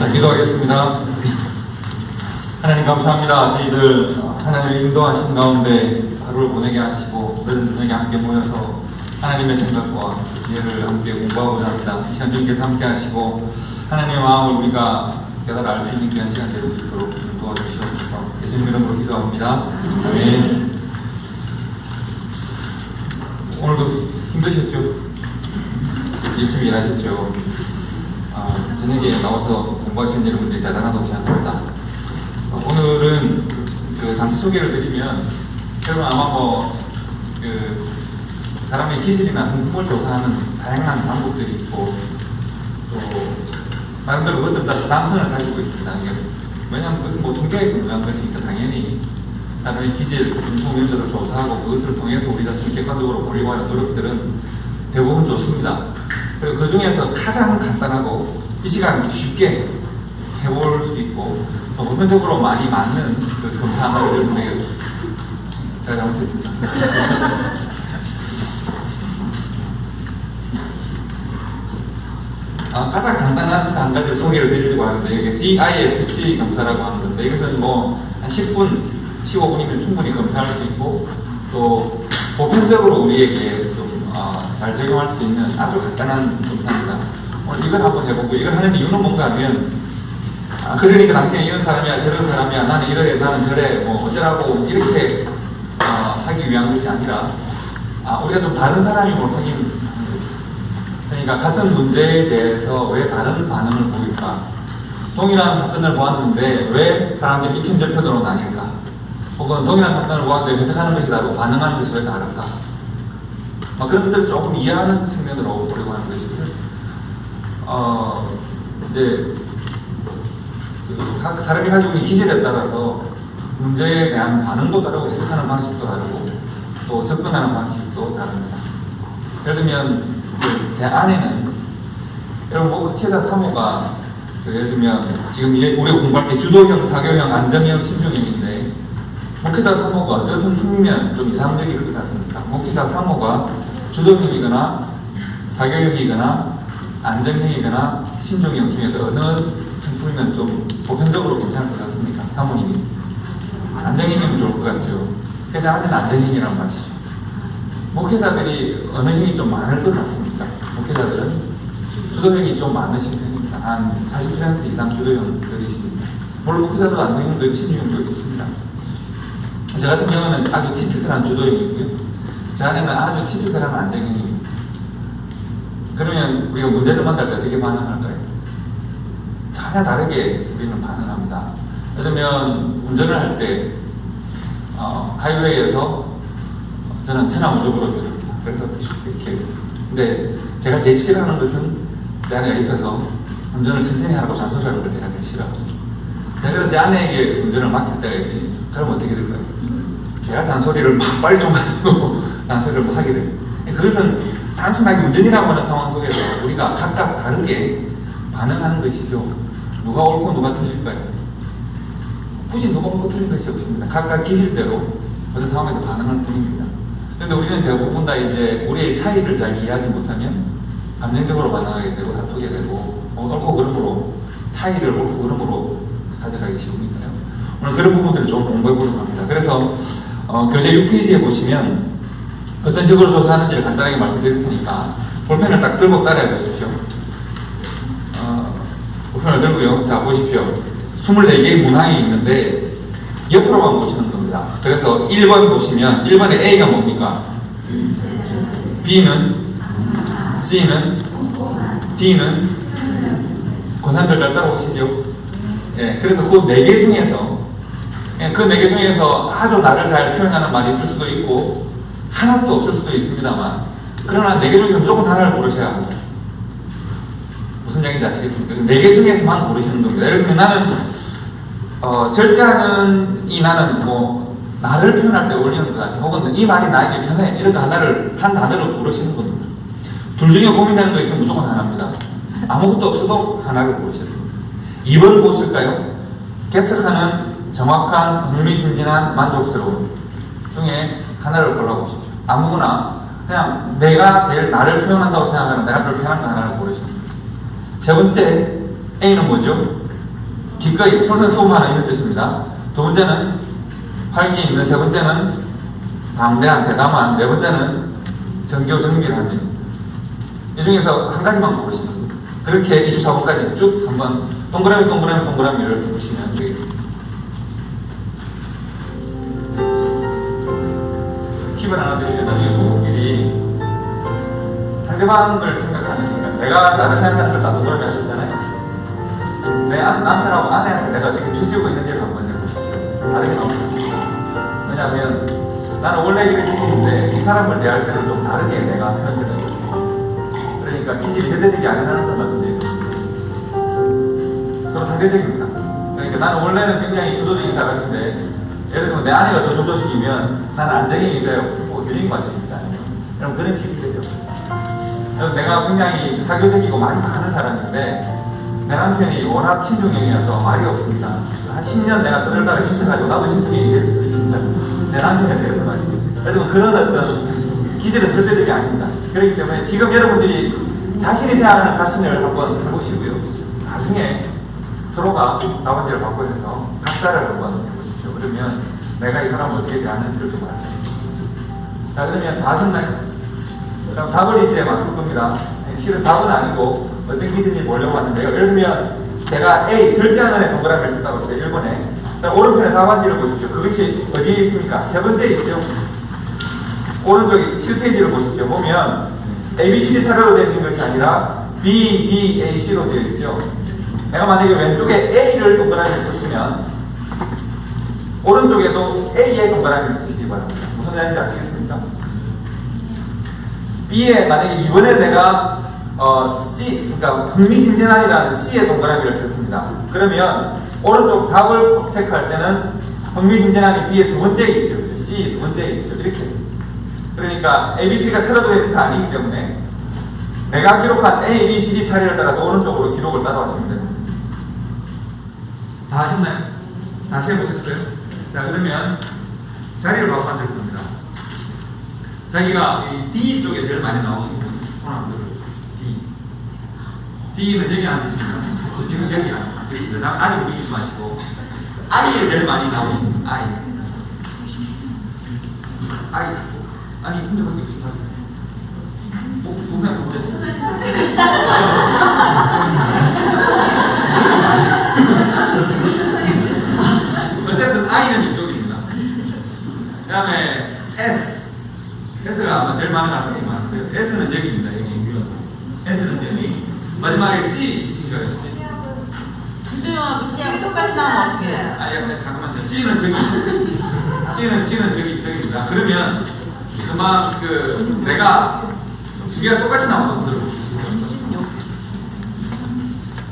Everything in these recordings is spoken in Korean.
자, 기도하겠습니다. 하나님 감사합니다. 저희들 하나님의 인도하신 가운데 하루를 보내게 하시고 늦은 저녁에 함께 모여서 하나님의 생각과 지혜를 함께 공부하고자 합니다. 이 시간 주님께서 함께 하시고 하나님의 마음을 우리가 깨달아 알 수 있는 귀한 시간 될 수 있도록 도와주시옵소서. 예수님 이름으로 기도합니다. 아멘. 오늘도 힘드셨죠? 열심히 일하셨죠? 저녁에 나와서 공부하시는 여러분들이 대단하다고 생각합니다. 오늘은 그 잠시 소개를 드리면, 여러분 아마 사람의 기질이나 성품을 조사하는 다양한 방법들이 있고, 또 나름대로 그것들 다 다양성을 가지고 있습니다. 왜냐하면 그것은 통계에 근거한 것이니까 당연히 사람의 기질, 성품 이런 것을 조사하고 그것을 통해서 우리 자신을 객관적으로 보려고 하는 노력들은 대부분 좋습니다. 그리고 그 중에서 가장 간단하고 이 시간 쉽게 해볼 수 있고 또 보편적으로 많이 맞는 그 검사 하나를 여러분에게 제가 잘못했습니다. 가장 간단한 한 가지를 소개를 드리려고 하는데 이게 DISC 검사라고 하는 건데 이것은 한 10분, 15분이면 충분히 검사할 수 있고 또 보편적으로 우리에게 좀 잘 적용할 수 있는 아주 간단한 검사입니다. 오늘 이걸 한번 해보고 이걸 하는 이유는 뭔가 하면 그러니까 당신은 이런 사람이야 저런 사람이야 나는 이래 나는 저래 어쩌라고 이렇게 하기 위한 것이 아니라 우리가 좀 다른 사람임을 확인하는 거죠. 그러니까 같은 문제에 대해서 왜 다른 반응을 보일까? 동일한 사건을 보았는데 왜 사람들이 이편저 편으로 나뉠까? 혹은 동일한 사건을 보았는데 해석하는 것이 다르고 반응하는 것이 왜 다를까? 그런 것들을 조금 이해하는 측면으로 보려고 하는 것이고요. 이제 각 사람이 가지고 있는 기질에 따라서 문제에 대한 반응도 다르고 해석하는 방식도 다르고 또 접근하는 방식도 다릅니다. 예를 들면 제 아내는 여러분 목회자 사모가 예를 들면 지금 우리가 공부할 때 주도형, 사교형, 안정형, 신중형인데 목회자 사모가 어떤 성품이면 좀 이상적일 것 같습니까? 목회자 사모가 주도형이거나 사교형이거나 안정형이거나 신중형 중에서 어느 성품이면 좀 보편적으로 괜찮을 것 같습니까? 사모님이 안정형이면 좋을 것 같죠. 그래서 아내는 안정형이란 말이죠. 목회자들이 어느 형이 좀 많을 것 같습니까? 목회자들은 주도형이 좀 많으신 편입니다. 한 40% 이상 주도형들이십니다. 물론 목회자도 안정형도 있고 신중형도 있으십니다. 저 같은 경우는 아주 티피컬한 주도형이고요. 제 아내는 아주 티피컬한 안정형입니다. 그러면 우리가 문제를 만날 때 어떻게 반응할까요? 전혀 다르게 우리는 반응합니다. 예를 들면 운전을 할 때 하이웨이에서 저는 천하무적으로 들읍니다. 그래서 이렇게 근데 제가 제일 싫어하는 것은 제 아내가 옆에서 운전을 천천히 하라고 잔소리하는 걸 제가 제일 싫어합니다. 제가 그래서 제 아내에게 운전을 맡길 때가 있습니다. 그럼 어떻게 될까요? 제가 잔소리를 막 빨리 좀 가지고 잔소리를 막 하게 됩니다. 그것은 단순하게 운전이라고 하는 상황 속에서 우리가 각각 다르게 반응하는 것이죠. 누가 옳고 누가 틀릴까요? 굳이 누가 옳고 틀린 것이 없습니다. 각각 기질대로 어떤 상황에서 반응할 뿐입니다. 그런데 우리는 대부분 다 이제 우리의 차이를 잘 이해하지 못하면 감정적으로 반응하게 되고 다투게 되고 옳고 그름으로 차이를 옳고 그름으로 가져가기 쉬우니까요. 오늘 그런 부분들을 좀 공부해 보려고 합니다. 그래서 교재 6페이지에 보시면 어떤 식으로 조사하는지를 간단하게 말씀드릴 테니까 볼펜을 딱 들고 따라해 보십시오. 볼펜을 들고요. 자 보십시오. 24개의 문항이 있는데 옆으로만 보시는 겁니다. 그래서 1번 보시면 1번에 A가 뭡니까? B는 C는 D는 고3들 잘 따라오시죠? 예, 그래서 그 4개 중에서 그 4개 중에서 아주 나를 잘 표현하는 말이 있을 수도 있고 하나도 없을 수도 있습니다만 그러나 4개 중에서 무조건 하나를 고르셔야 합니다. 무슨 얘기인지 아시겠습니까? 4개 중에서만 고르시는 겁니다. 예를 들면 나는 절제하는 이 나는 나를 표현할 때 어울리는 것 같아. 혹은 이 말이 나에게 편해. 이런 거 한 단어를 고르시는 겁니다. 둘 중에 고민되는 거 있으면 무조건 하나입니다. 아무것도 없어도 하나를 고르셔야 됩니다. 2번 보실까요? 개척하는 정확한 흥미진진한 만족스러움 중에 하나를 골라보십시오. 아무거나 그냥 내가 제일 나를 표현한다고 생각하는 내가 별 편한 거 하나를 고르십시오. 세 번째 A는 뭐죠? 기꺼이 솔선수범하는 이런 뜻입니다. 두 번째는 활기 있는, 세 번째는 담대한, 대담한, 네 번째는 정교정밀한 일. 이 중에서 한 가지만 고르시면 됩니다. 그렇게 24번까지 쭉 한번 동그라미를 해보시면 되겠습니다. 팁을 하나 드리면 이 부부끼리 상대방을 생각하는, 내가 나를 생각하는 걸 다 동그라미 하셨잖아요. 내 남편하고 아내한테 내가 어떻게 비추고 있는지를 한번 해보십시오. 다르게 나옵니다. 왜냐하면 나는 원래 이런 기질인데 이 사람을 대할 때는 좀 다르게 내가 표현될 수 있어요. 그러니까 기질이 절대적이 아니라는 걸 말씀드리거든요. 서로 상대적입니다. 그러니까 나는 원래는 굉장히 주도적인 사람인데 예를 들면 내 아내가 더 주도적이면 나는 안정이 균형이 맞춰집니다. 그럼 그런 식이 되죠. 그래서 내가 굉장히 사교적이고 말이 많은 사람인데 내 남편이 워낙 신중형이어서 말이 없습니다. 한 10년 내가 떠들다가 지쳐가지고 나도 신중형이 될 수도 있습니다. 내 남편에 대해서 말이에요. 그래서 그런 어떤 기질은 절대적이 아닙니다. 그렇기 때문에 지금 여러분들이 자신이 생각하는 자신을 한번 해보시고요. 나중에 서로가 나머지를 바꿔서 각자를 한번 해보십시오. 그러면 내가 이 사람을 어떻게 대하는지를 좀 알 수 있습니다. 자, 그러면 다 됐나요? 그럼 답을 이제 맞출 겁니다. 실은 답은 아니고 어떤 기준이 보려고 하는데요. 예를 들면 제가 A 절제하는 동그라미를 쳤다고 했어요. 1번에. 오른편에 답안지를 보십시오. 그것이 어디에 있습니까? 세 번째에 있죠. 오른쪽에 7페이지를 보십시오. 보면 ABCD 사료로 되어 있는 것이 아니라 B, D, A, C로 되어 있죠. 내가 만약에 왼쪽에 A를 동그라미를 쳤으면 오른쪽에도 A의 동그라미를 치시기 바랍니다. 무슨 말인지 아시겠습니까? B에 만약에 이번에 내가 C, 그러니까 흥미진진한이라는 C의 동그라미를 쳤습니다. 그러면 오른쪽 답을 체크할 때는 흥미진진한이 B의 두 번째에 있죠. C 두 번째에 있죠. 이렇게. 그러니까 ABCD가 차례도 데이터가 아니기 때문에 내가 기록한 A, B, C, D 차례를 따라서 오른쪽으로 기록을 따라하시면 됩니다. 다 하셨나요? 다시 해보셨어요? 자, 그러면 자리를 바꿔 앉을 겁니다. 자기가 이 D 쪽에 제일 많이 나오신 분, 손 한번 들어요. D. D는 여기 앉으십니다. D는 여기 앉으십니다. 아직 보이지 마시고. I에 제일 많이 나오신 분, I. 아니, 근데 거기 비슷하네. 동생 보셨어요? 어쨌든 I는 이쪽입니다. 그 다음에 S. S가 아마 제일 많이 나올 것 같아요. S는 여기입니다. 여기. S는 여기. 마지막에 C 있으신가요? C. 주도형하고 C하고 똑같이 나오면 어떻게 해요? 잠깐만요. C는 저기. C는 저기입니다. 그러면 그만 내가 두 개가 똑같이 나오는 분들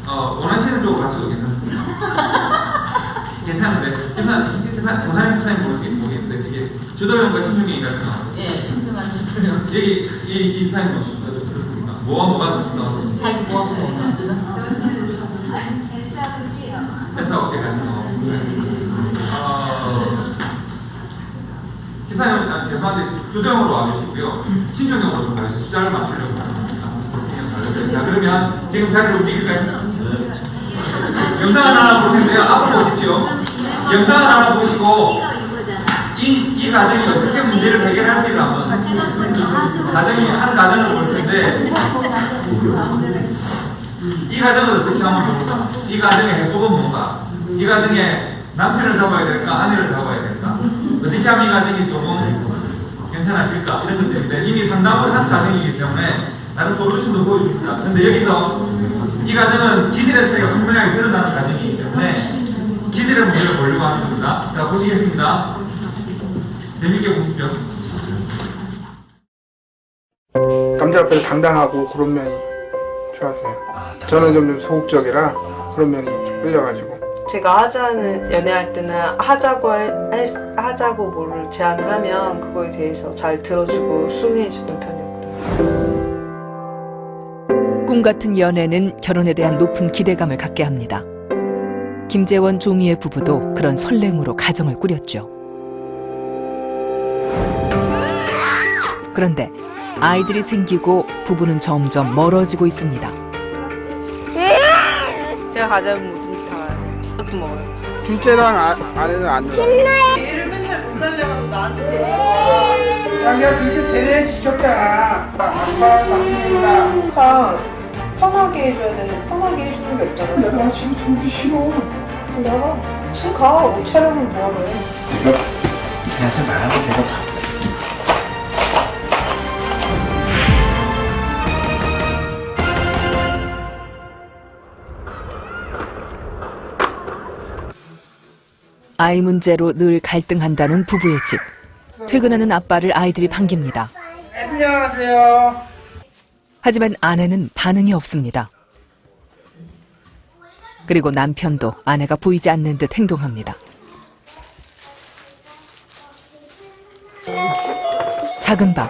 원하시는 쪽으로 가셔도 괜찮습니다. 괜찮은데 고사님 모르겠는데 이게 주도형과 신중형이 같이 나와요. 예, 신중한 주도형. 여기 이 타임 그렇습니까? 뭐가 같이 나오죠? 자기 뭐가 같이 나왔어? S하고 C 같이 나오고 지사님 죄송한데 주도형으로 와주시고요. 신중형으로 좀 가주세요. 숫자를 맞추려고 합니다. 자, 그러면 지금 자리를 옮길까요? 영상을 하나 볼 텐데요. 앞으로 보십시오. 영상을 하나 보시고 이 가정이 어떻게 문제를 해결할지를 한번 가정이 한 가정을 볼 텐데 이 가정을 어떻게 하면 좋을까? 이 가정의 해법은 뭔가? 이 가정에 남편을 잡아야 될까? 아내를 잡아야 될까? 어떻게 하면 이 가정이 조금 괜찮아질까? 이런 것들인데 이미 상담을 한 가정이기 때문에 나름 솔루션도 보여줍니다. 근데 여기서 이 가정은 기질의 차이가 분명하게 드러나는 가정이기 때문에 기질의 문제를 보려고 하는 겁니다. 자, 보시겠습니다. 재밌게 보십시오. 남자 앞에서 당당하고 그런 면이 좋아하세요. 저는 좀 소극적이라 그런 면이 좀 끌려가지고. 제가 하자는 연애할 때는 하자고 뭐를 제안을 하면 그거에 대해서 잘 들어주고 수긍해주던 편이었거든요. 꿈 같은 연애는 결혼에 대한 높은 기대감을 갖게 합니다. 김재원, 조미애 부부도 그런 설렘으로 가정을 꾸렸죠. 그런데 아이들이 생기고 부부는 점점 멀어지고 있습니다. 제가 가장 모든 다 그것도 먹어요. 둘째랑 아내는 안 놀아요. 얘를 맨날 못 달래가지고 나한테 자기가 그렇게 세뇌시켰잖아. 아빠 남편이다. 항상 편하게 해줘야 되는데 편하게 해주는 게 없잖아. 나 지금 저기 싫어. 나가 지금 가. 옷 촬영을 뭐하러 해. 쟤한테 말하고 내가 봐. 아이 문제로 늘 갈등한다는 부부의 집. 퇴근하는 아빠를 아이들이 반깁니다. 안녕하세요. 하지만 아내는 반응이 없습니다. 그리고 남편도 아내가 보이지 않는 듯 행동합니다. 작은 밤,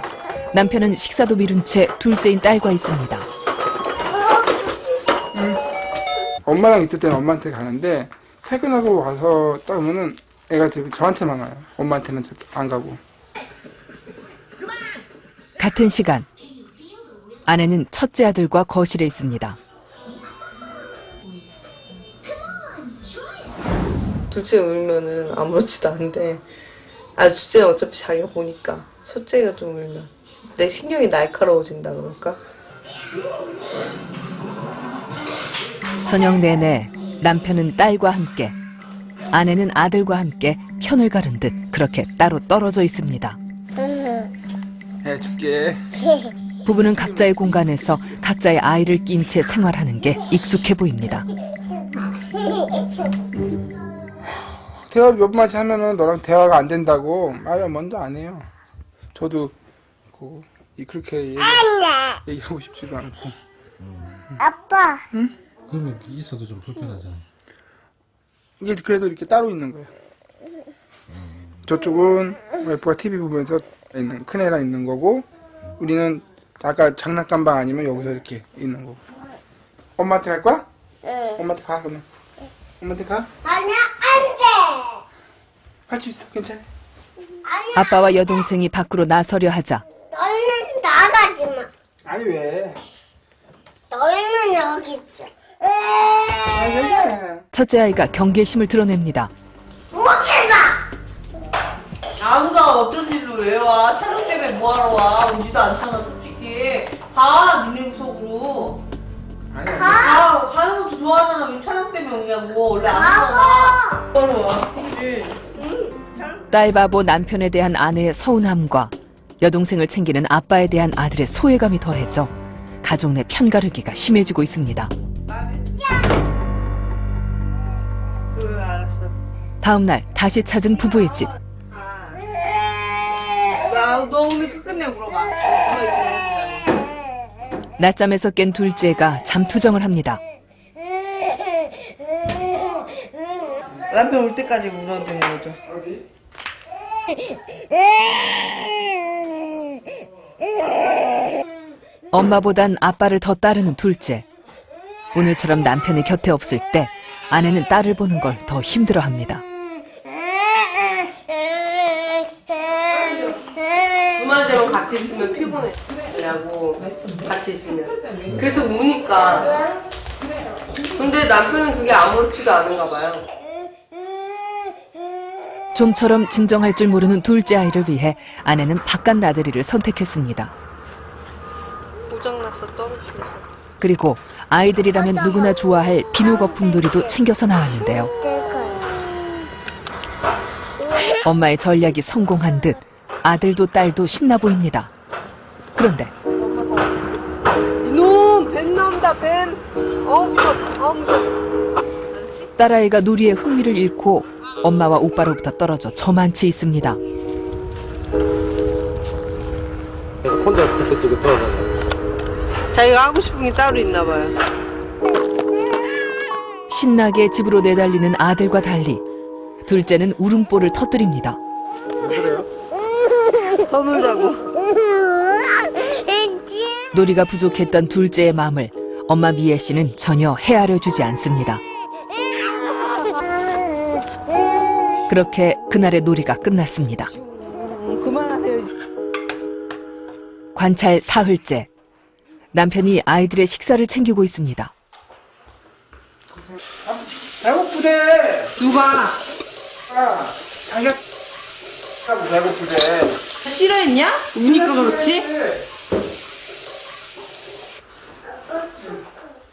남편은 식사도 미룬 채 둘째인 딸과 있습니다. 엄마랑 있을 때는 엄마한테 가는데 퇴근하고 와서 딱 오면은 애가 저한테만 와요. 엄마한테는 안 가고. 같은 시간, 아내는 첫째 아들과 거실에 있습니다. 둘째 울면은 아무렇지도 않은데 둘째는 어차피 자기가 보니까 첫째가 좀 울면 내 신경이 날카로워진다 그럴까? 저녁 내내 남편은 딸과 함께, 아내는 아들과 함께 편을 가른 듯 그렇게 따로 떨어져 있습니다. 해줄게. 부부는 각자의 공간에서 각자의 아이를 낀 채 생활하는 게 익숙해 보입니다. 대화 몇 마디 하면은 너랑 대화가 안 된다고 말을 먼저 안 해요. 저도 그렇게 얘기하고 싶지도 않고. 아빠. 응? 그러면 있어도 좀 불편하잖아. 이게 그래도 이렇게 따로 있는 거예요. 저쪽은 와이프가 TV 보면서 있는 큰애랑 있는 거고, 우리는 아까 장난감 방 아니면 여기서 이렇게 있는 거고. 엄마한테 갈 거야? 응. 엄마한테 가 그러면. 엄마한테 가? 아니야, 안 돼. 할 수 있어. 괜찮아. 아니야. 아빠와 여동생이 밖으로 나서려 하자 너희는 나가지 마. 아니 왜? 너희는 여기 있어. 왜? 첫째 아이가 경계심을 드러냅니다. 오지 마. 아무가 어떤 일로 왜 와? 촬영 때문에 뭐하러 와? 오지도 않잖아 솔직히. 가 니네 구석으로. 가는 것도 좋아하잖아. 왜 촬영 때문에 오냐고. 원래 안 오잖아. 뭐하러 와? 그치? 딸 바보 남편에 대한 아내의 서운함과 여동생을 챙기는 아빠에 대한 아들의 소외감이 더해져 가족 내 편가르기가 심해지고 있습니다. 그래 알았어. 다음 날 다시 찾은 부부의 집. 너 오늘 끝내 물어봐. 낮잠에서 깬 둘째가 잠투정을 합니다. 남편 올 때까지 울어도 되는 거죠. 엄마보단 아빠를 더 따르는 둘째. 오늘처럼 남편이 곁에 없을 때 아내는 딸을 보는 걸 더 힘들어합니다. 주말대로 같이 있으면 피곤해. 라고 같이 있으면. 그래서 우니까. 근데 남편은 그게 아무렇지도 않은가 봐요. 좀처럼 진정할 줄 모르는 둘째 아이를 위해 아내는 바깥 나들이를 선택했습니다. 고장났어 떨어지면서. 그리고 아이들이라면 누구나 좋아할 비누 거품 놀이도 챙겨서 나왔는데요. 엄마의 전략이 성공한 듯 아들도 딸도 신나 보입니다. 그런데 이놈 뱀 나온다 뱀. 무서워. 딸아이가 놀이에 흥미를 잃고 엄마와 오빠로부터 떨어져 저만치 있습니다. 그래서 혼자 그쪽에 들어가서. 자기가 하고 싶은 게 따로 있나 봐요. 신나게 집으로 내달리는 아들과 달리 둘째는 울음보를 터뜨립니다. 더 놀자고. 놀이가 부족했던 둘째의 마음을 엄마 미애 씨는 전혀 헤아려 주지 않습니다. 그렇게 그날의 놀이가 끝났습니다. 그만하세요. 관찰 사흘째. 남편이 아이들의 식사를 챙기고 있습니다. 배고프대. 누가? 아, 자기가 배고프대. 싫어했냐? 우니까 그렇지?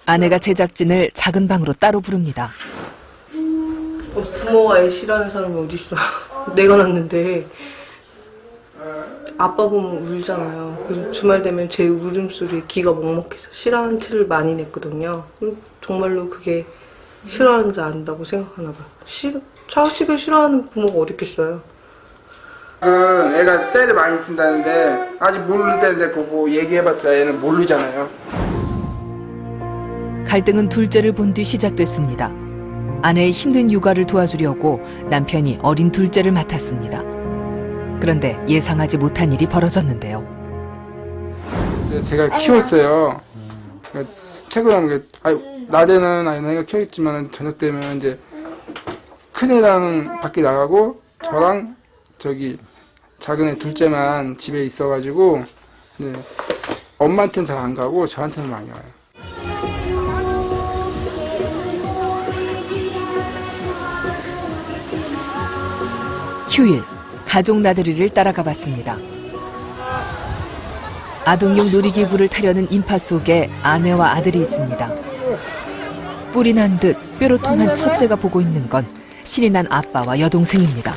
아내가 제작진을 작은 방으로 따로 부릅니다. 부모가 애 싫어하는 사람이 어딨어. 내가 낳는데 아빠 보면 울잖아요. 그래서 주말 되면 제 울음소리에 귀가 먹먹해서 싫어하는 티를 많이 냈거든요. 정말로 그게 싫어하는지 안다고 생각하나 봐요. 자식을 싫어하는 부모가 어디 있겠어요. 애가 때를 많이 쓴다는데 아직 모르는 때인데 보고 얘기해봤자 애는 모르잖아요. 갈등은 둘째를 본 뒤 시작됐습니다. 아내의 힘든 육아를 도와주려고 남편이 어린 둘째를 맡았습니다. 그런데 예상하지 못한 일이 벌어졌는데요. 제가 키웠어요. 그러니까 퇴근하면 낮에는 내가 키웠지만 저녁 되면 이제 큰애랑 밖에 나가고 저랑 저기 작은 애 둘째만 집에 있어가지고 네, 엄마한테는 잘 안 가고 저한테는 많이 와요. 휴일, 가족 나들이를 따라가 봤습니다. 아동용 놀이기구를 타려는 인파 속에 아내와 아들이 있습니다. 뿔이 난 듯 뾰로통한 첫째가 보고 있는 건 신이 난 아빠와 여동생입니다.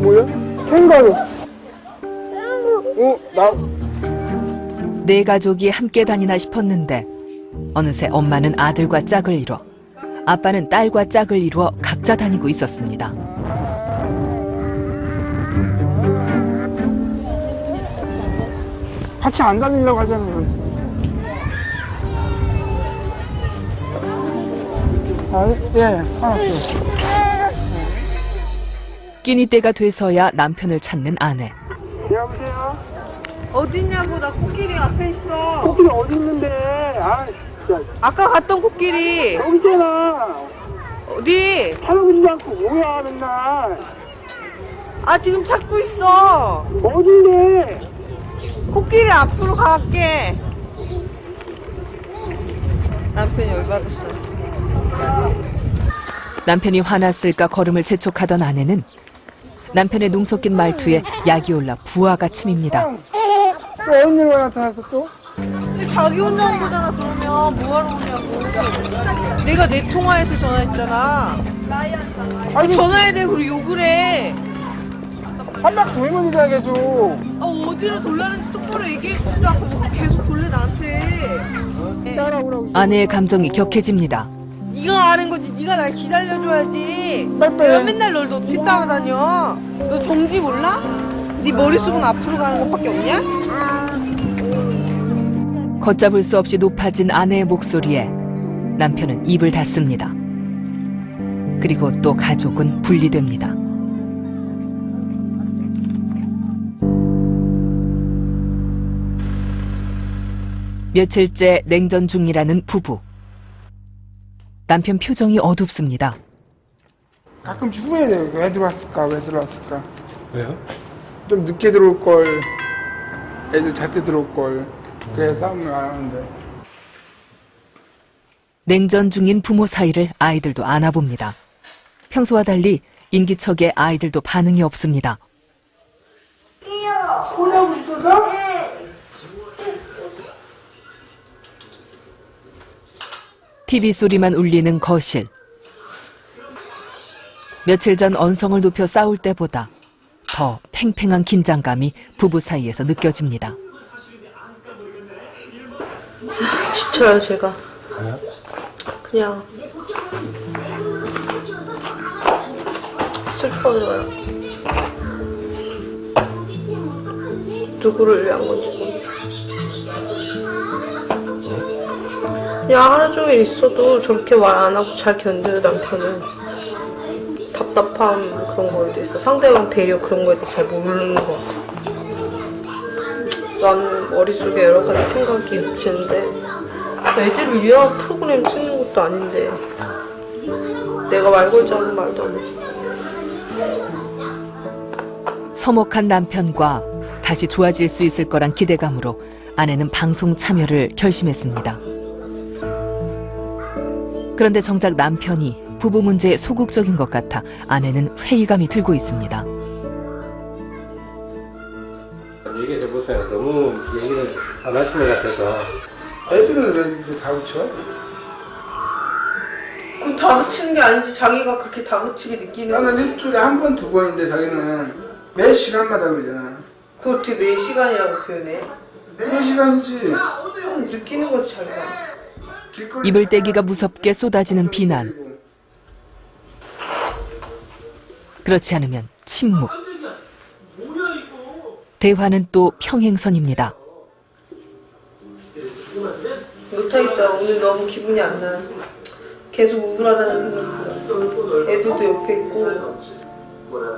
뭐야? 캥거루. 나 네 가족이 함께 다니나 싶었는데 어느새 엄마는 아들과 짝을 이뤄 아빠는 딸과 짝을 이루어 각자 다니고 있었습니다. 같이 안 다니려고 하잖아요. 예, 알았어요. 끼니 때가 돼서야 남편을 찾는 아내. 여보세요? 어딨냐고, 나 코끼리 앞에 있어. 코끼리 어디 있는데? 아, 진짜. 아까 갔던 코끼리. 여기 있잖아. 어디? 찾아보지도 않고 뭐야, 맨날. 아, 지금 찾고 있어. 어딘데? 코끼리 앞으로 갈게. 남편이 열받았어. 남편이 화났을까 걸음을 재촉하던 아내는 남편의 농석긴 말투에 약이 올라 부하가 침입니다. 또 어느 일로 나타났어 또? 근데 자기 혼자 온 거잖아. 그러면 뭐하러 오냐고. 내가 내 통화해서 전화했잖아. 아니, 전화해야 돼. 그리고 욕을 해. 한 바퀴 돌면 이자 계속. 아, 어디로 돌라는지 똑바로 얘기해주지도 않고 계속 돌래 나한테. 따라오라고. 아내의 감정이 격해집니다. 네가 아는 거지. 네가 날 기다려줘야지. 빨리. 내가 맨날 널 어떻게 따라다녀? 너 정지 몰라? 네 머릿속은 앞으로 가는 것밖에 없냐? 걷잡을 수 없이 높아진 아내의 목소리에 남편은 입을 닫습니다. 그리고 또 가족은 분리됩니다. 며칠째 냉전 중이라는 부부. 남편 표정이 어둡습니다. 가끔씩 후회돼요. 왜 들어왔을까? 왜 들어왔을까? 왜요? 좀 늦게 들어올 걸. 애들 잘 때 들어올 걸. 그래서 싸움을 안 하는데. 냉전 중인 부모 사이를 아이들도 안아봅니다. 평소와 달리 인기척에 아이들도 반응이 없습니다. 보내고 싶어서? TV 소리만 울리는 거실. 며칠 전 언성을 높여 싸울 때보다 더 팽팽한 긴장감이 부부 사이에서 느껴집니다. 지쳐요, 제가. 왜요? 그냥 슬퍼져요. 누구를 위한 건지 모르겠어요. 그냥 하루 종일 있어도 저렇게 말 안 하고 잘 견뎌요, 남편은. 답답함 그런 거에 대해서 상대방 배려 그런 거에 대해서 잘 모르는 것 같아요. 나는 머릿속에 여러 가지 생각이 겹치는데 애들을 위한 프로그램 찍는 것도 아닌데 내가 말 걸지 않은 말도 안 해. 서먹한 남편과 다시 좋아질 수 있을 거란 기대감으로 아내는 방송 참여를 결심했습니다. 그런데 정작 남편이 부부 문제에 소극적인 것 같아 아내는 회의감이 들고 있습니다. 얘기를 해보세요. 너무 얘기를 안 하시는 것 같아서. 애들은 왜 이렇게 다그쳐? 그 다그치는 게 아니지 자기가 그렇게 다그치게 느끼는 나는 거지. 일주일에 한 번, 두 번인데 자기는 매 시간마다 그러잖아. 그걸 어떻게 매 시간이라고 표현해? 매 시간이지. 느끼는 거지 자기가. 길거리 입을 떼기가 무섭게 쏟아지는 비난. 그렇지 않으면 침묵. 대화는 또 평행선입니다. 못하겠다. 오늘 너무 기분이 안 나. 계속 우울하다는 생각이 들어. 애들도 옆에 있고.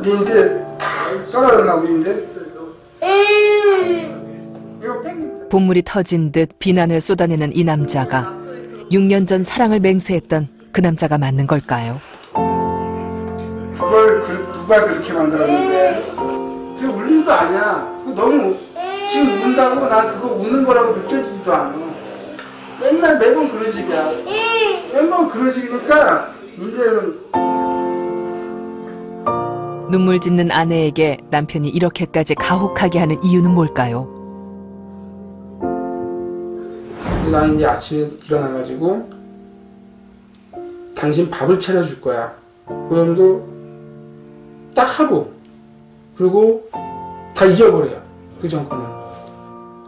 네 이제 떨어졌나 우리 이제? 이거 뺑. 본물이 터진 듯 비난을 쏟아내는 이 남자가 6년 전 사랑을 맹세했던 그 남자가 맞는 걸까요? 누가 그렇게 만들었는데? 그게 울 일도 아니야. 그거 너무 지금 운다고 난 그거 우는 거라고 느껴지지도 않아. 맨날 매번 그런 식이야. 매번 그런 식이니까 이제는 눈물 짓는 아내에게 남편이 이렇게까지 가혹하게 하는 이유는 뭘까요? 난 이제 아침에 일어나가지고 당신 밥을 차려줄 거야. 그러면도 딱 하루 그리고 다 잊어버려요. 그 전 거는.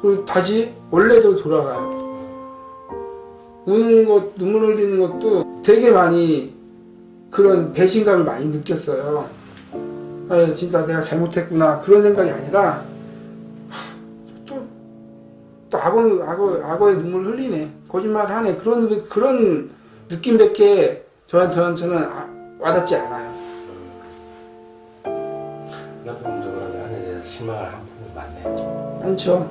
그리고 다시 원래대로 돌아가요. 우는 것, 눈물 흘리는 것도 되게 많이 그런 배신감을 많이 느꼈어요. 아, 진짜 내가 잘못했구나 그런 생각이 아니라 또 악어의 눈물 흘리네, 거짓말을 하네, 그런 느낌밖에 저는 와닿지 않아요. 남편분도 그러면 아내에 대해서 실망을 한 부분이 많네요. 많죠.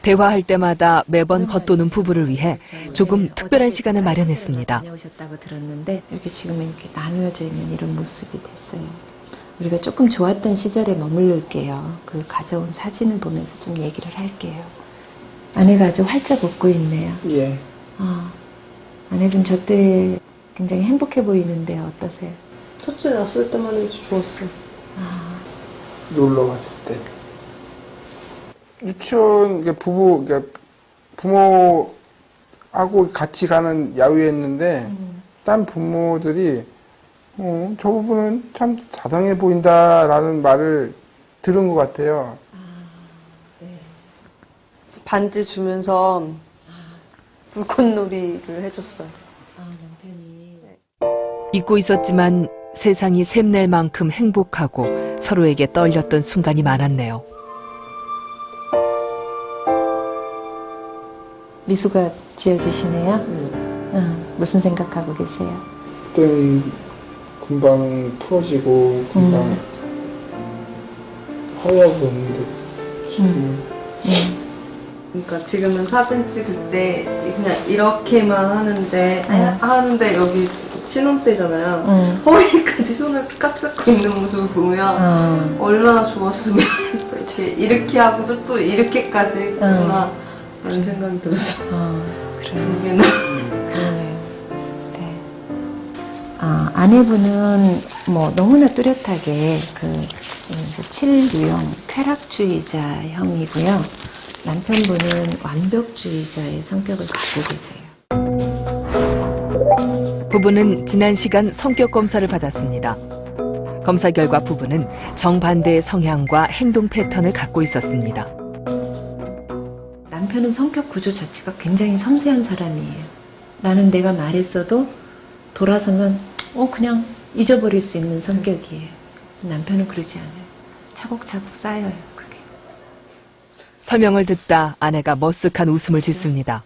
대화할 때마다 매번 겉도는 부부를 위해 조금 특별한 시간을 마련했습니다. 다녀오셨다고 들었는데 이렇게 지금 이렇게 나누어져 있는 이런 모습이 됐어요. 우리가 조금 좋았던 시절에 머무를게요. 그 가져온 사진을 보면서 좀 얘기를 할게요. 아내가 아주 활짝 웃고 있네요. 예. 아내 좀 저때 굉장히 행복해 보이는데 어떠세요? 첫째 낳았을 때만 해도 좋았어. 놀러 갔을 때. 유치원 부모하고 같이 가는 야유였는데 딴 부모들이 저 부부는 참 자상해 보인다라는 말을 들은 것 같아요. 반지 주면서 불꽃놀이를 해줬어요. 남편이 잊고 있었지만 세상이 샘낼 만큼 행복하고 서로에게 떨렸던 순간이 많았네요. 미소가 지어지시네요. 무슨 생각하고 계세요? 그때는 금방 풀어지고 금방 하얗고 있는데 지금 그러니까 지금은 사진 찍을 때 그냥 이렇게만 하는데 여기 신혼 때잖아요. 허리까지 손을 깍 잡고 있는 모습을 보면 얼마나 좋았으면 이렇게 하고도 또 이렇게까지 했구나 라는 생각이 들었어요. 두 개나. 그러네요. 네. 아내분은 뭐 너무나 뚜렷하게 이제 7유형 쾌락주의자형이고요. 남편분은 완벽주의자의 성격을 갖고 계세요. 부부는 지난 시간 성격 검사를 받았습니다. 검사 결과 부부는 정반대의 성향과 행동 패턴을 갖고 있었습니다. 남편은 성격 구조 자체가 굉장히 섬세한 사람이에요. 나는 내가 말했어도 돌아서면 그냥 잊어버릴 수 있는 성격이에요. 남편은 그러지 않아요. 차곡차곡 쌓여요, 그게. 설명을 듣다 아내가 머쓱한 웃음을 짓습니다.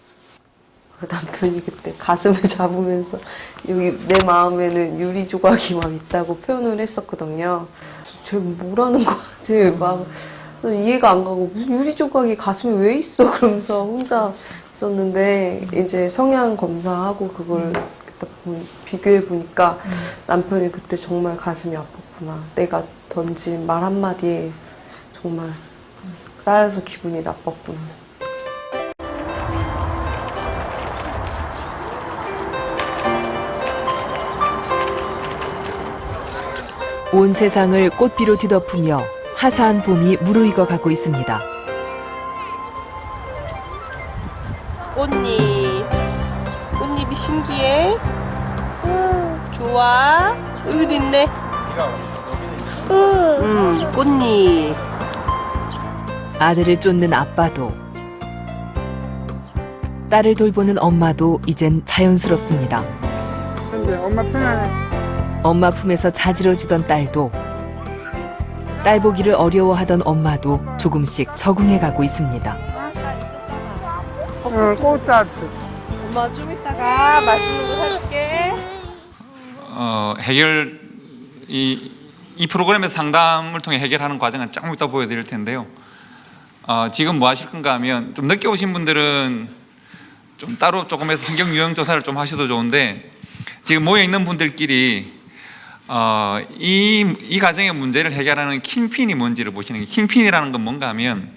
남편이 그때 가슴을 잡으면서 여기 내 마음에는 유리 조각이 막 있다고 표현을 했었거든요. 쟤 뭐라는 거지? 막 이해가 안 가고 무슨 유리 조각이 가슴에 왜 있어? 그러면서 혼자 있었는데 이제 성향 검사하고 그걸 비교해 보니까 남편이 그때 정말 가슴이 아팠구나. 내가 던진 말 한마디에 정말 쌓여서 기분이 나빴구나. 온 세상을 꽃비로 뒤덮으며 화사한 봄이 무르익어 가고 있습니다. 꽃잎. 꽃잎이 신기해? 좋아? 여기도 있네. 꽃잎. 아들을 쫓는 아빠도 딸을 돌보는 엄마도 이젠 자연스럽습니다. 근데 엄마 편안해. 엄마 품에서 자지러지던 딸도 딸 보기를 어려워하던 엄마도 조금씩 적응해 가고 있습니다. 꽃사츠. 엄마 좀 이따가 맛있는 거 사줄게. 해결 이 프로그램에서 상담을 통해 해결하는 과정은 조금 이따 보여드릴 텐데요. 지금 뭐 하실 건가 하면 좀 늦게 오신 분들은 좀 따로 조금 해서 성경 유형 조사를 좀 하셔도 좋은데 지금 모여 있는 분들끼리 이 가정의 문제를 해결하는 킹핀이 뭔지를 보시는 게 킹핀이라는 건 뭔가 하면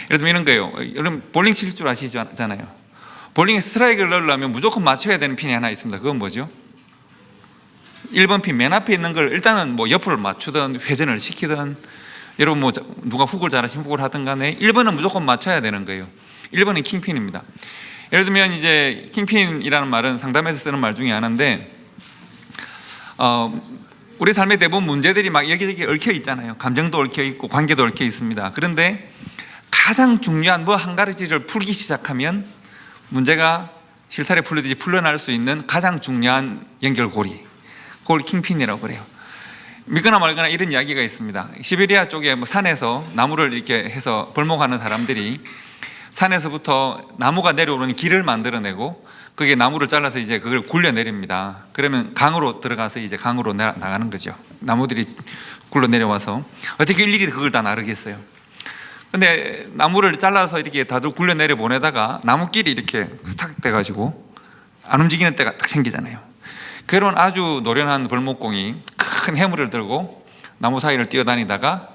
예를 들면 이런 거예요. 여러분 볼링 칠 줄 아시잖아요. 볼링에 스트라이크를 넣으려면 무조건 맞춰야 되는 핀이 하나 있습니다. 그건 뭐죠? 1번 핀 맨 앞에 있는 걸 일단은 뭐 옆으로 맞추든 회전을 시키든 여러분 뭐 누가 훅을 잘하시면 훅을 하든 간에 1번은 무조건 맞춰야 되는 거예요. 1번은 킹핀입니다. 예를 들면 이제 킹핀이라는 말은 상담에서 쓰는 말 중에 하나인데 우리 삶의 대부분 문제들이 막 여기저기 얽혀 있잖아요. 감정도 얽혀 있고 관계도 얽혀 있습니다. 그런데 가장 중요한 뭐 한 가지를 풀기 시작하면 문제가 실타래 풀리듯이 풀려날 수 있는 가장 중요한 연결고리, 그걸 킹핀이라고 그래요. 믿거나 말거나 이런 이야기가 있습니다. 시베리아 쪽에 뭐 산에서 나무를 이렇게 해서 벌목하는 사람들이 산에서부터 나무가 내려오는 길을 만들어내고 그게 나무를 잘라서 이제 그걸 굴려 내립니다. 그러면 강으로 들어가서 이제 강으로 나가는 거죠. 나무들이 굴러 내려와서 어떻게 일일이 그걸 다 나르겠어요. 근데 나무를 잘라서 이렇게 다들 굴려 내려 보내다가 나무끼리 이렇게 스탁 돼가지고 안 움직이는 때가 딱 생기잖아요. 그런 아주 노련한 벌목공이 큰 해물을 들고 나무 사이를 뛰어다니다가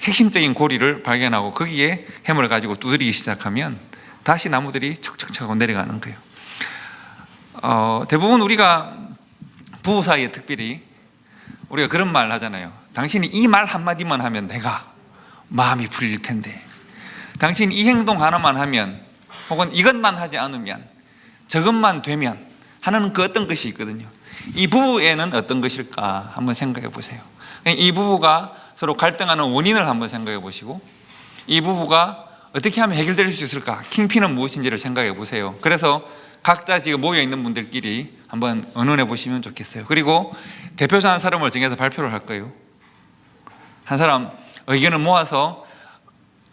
핵심적인 고리를 발견하고 거기에 해물을 가지고 두드리기 시작하면 다시 나무들이 척척척 하고 내려가는 거예요. 대부분 우리가 부부 사이에 특별히 우리가 그런 말 하잖아요. 당신이 이 말 한마디만 하면 내가 마음이 풀릴 텐데, 당신이 이 행동 하나만 하면 혹은 이것만 하지 않으면 저것만 되면 하는 그 어떤 것이 있거든요. 이 부부에는 어떤 것일까 한번 생각해 보세요. 이 부부가 서로 갈등하는 원인을 한번 생각해 보시고 이 부부가 어떻게 하면 해결될 수 있을까, 킹핀은 무엇인지를 생각해 보세요. 그래서 각자 지금 모여 있는 분들끼리 한번 의논해 보시면 좋겠어요. 그리고 대표자 한 사람을 정해서 발표를 할 거예요. 한 사람 의견을 모아서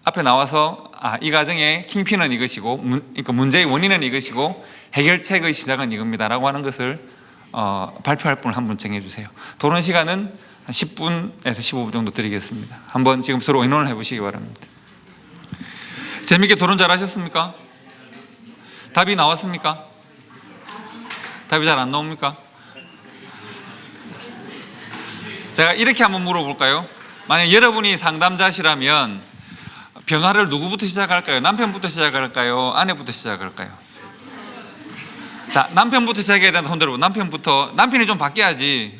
앞에 나와서 이 가정의 킹핀은 이것이고 그러니까 문제의 원인은 이것이고 해결책의 시작은 이겁니다 라고 하는 것을 발표할 분을 한 분 정해주세요. 토론 시간은 한 10분에서 15분 정도 드리겠습니다. 한번 지금 서로 의논을 해보시기 바랍니다. 재밌게 토론 잘 하셨습니까? 답이 나왔습니까? 답이 잘 안 나옵니까? 제가 이렇게 한번 물어볼까요? 만약 여러분이 상담자시라면 변화를 누구부터 시작할까요? 남편부터 시작할까요? 아내부터 시작할까요? 자, 남편부터 시작해야 된다. 손 들어보. 남편부터. 남편이 좀 바뀌어야지.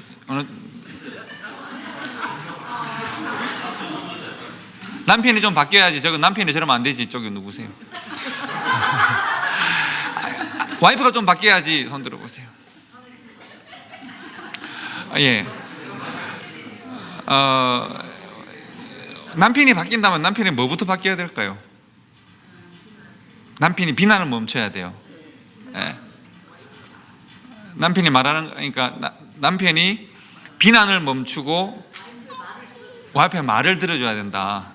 남편이 좀 바뀌어야지. 저거 남편이 저러면 안 되지. 이쪽이 누구세요? 와이프가 좀 바뀌어야지. 손 들어보세요. 예. 남편이 바뀐다면 남편이 뭐부터 바뀌어야 될까요? 남편이 비난을 멈춰야 돼요. 예. 남편이 말하는, 그러니까 남편이 비난을 멈추고 와이프의 말을 들어줘야 된다.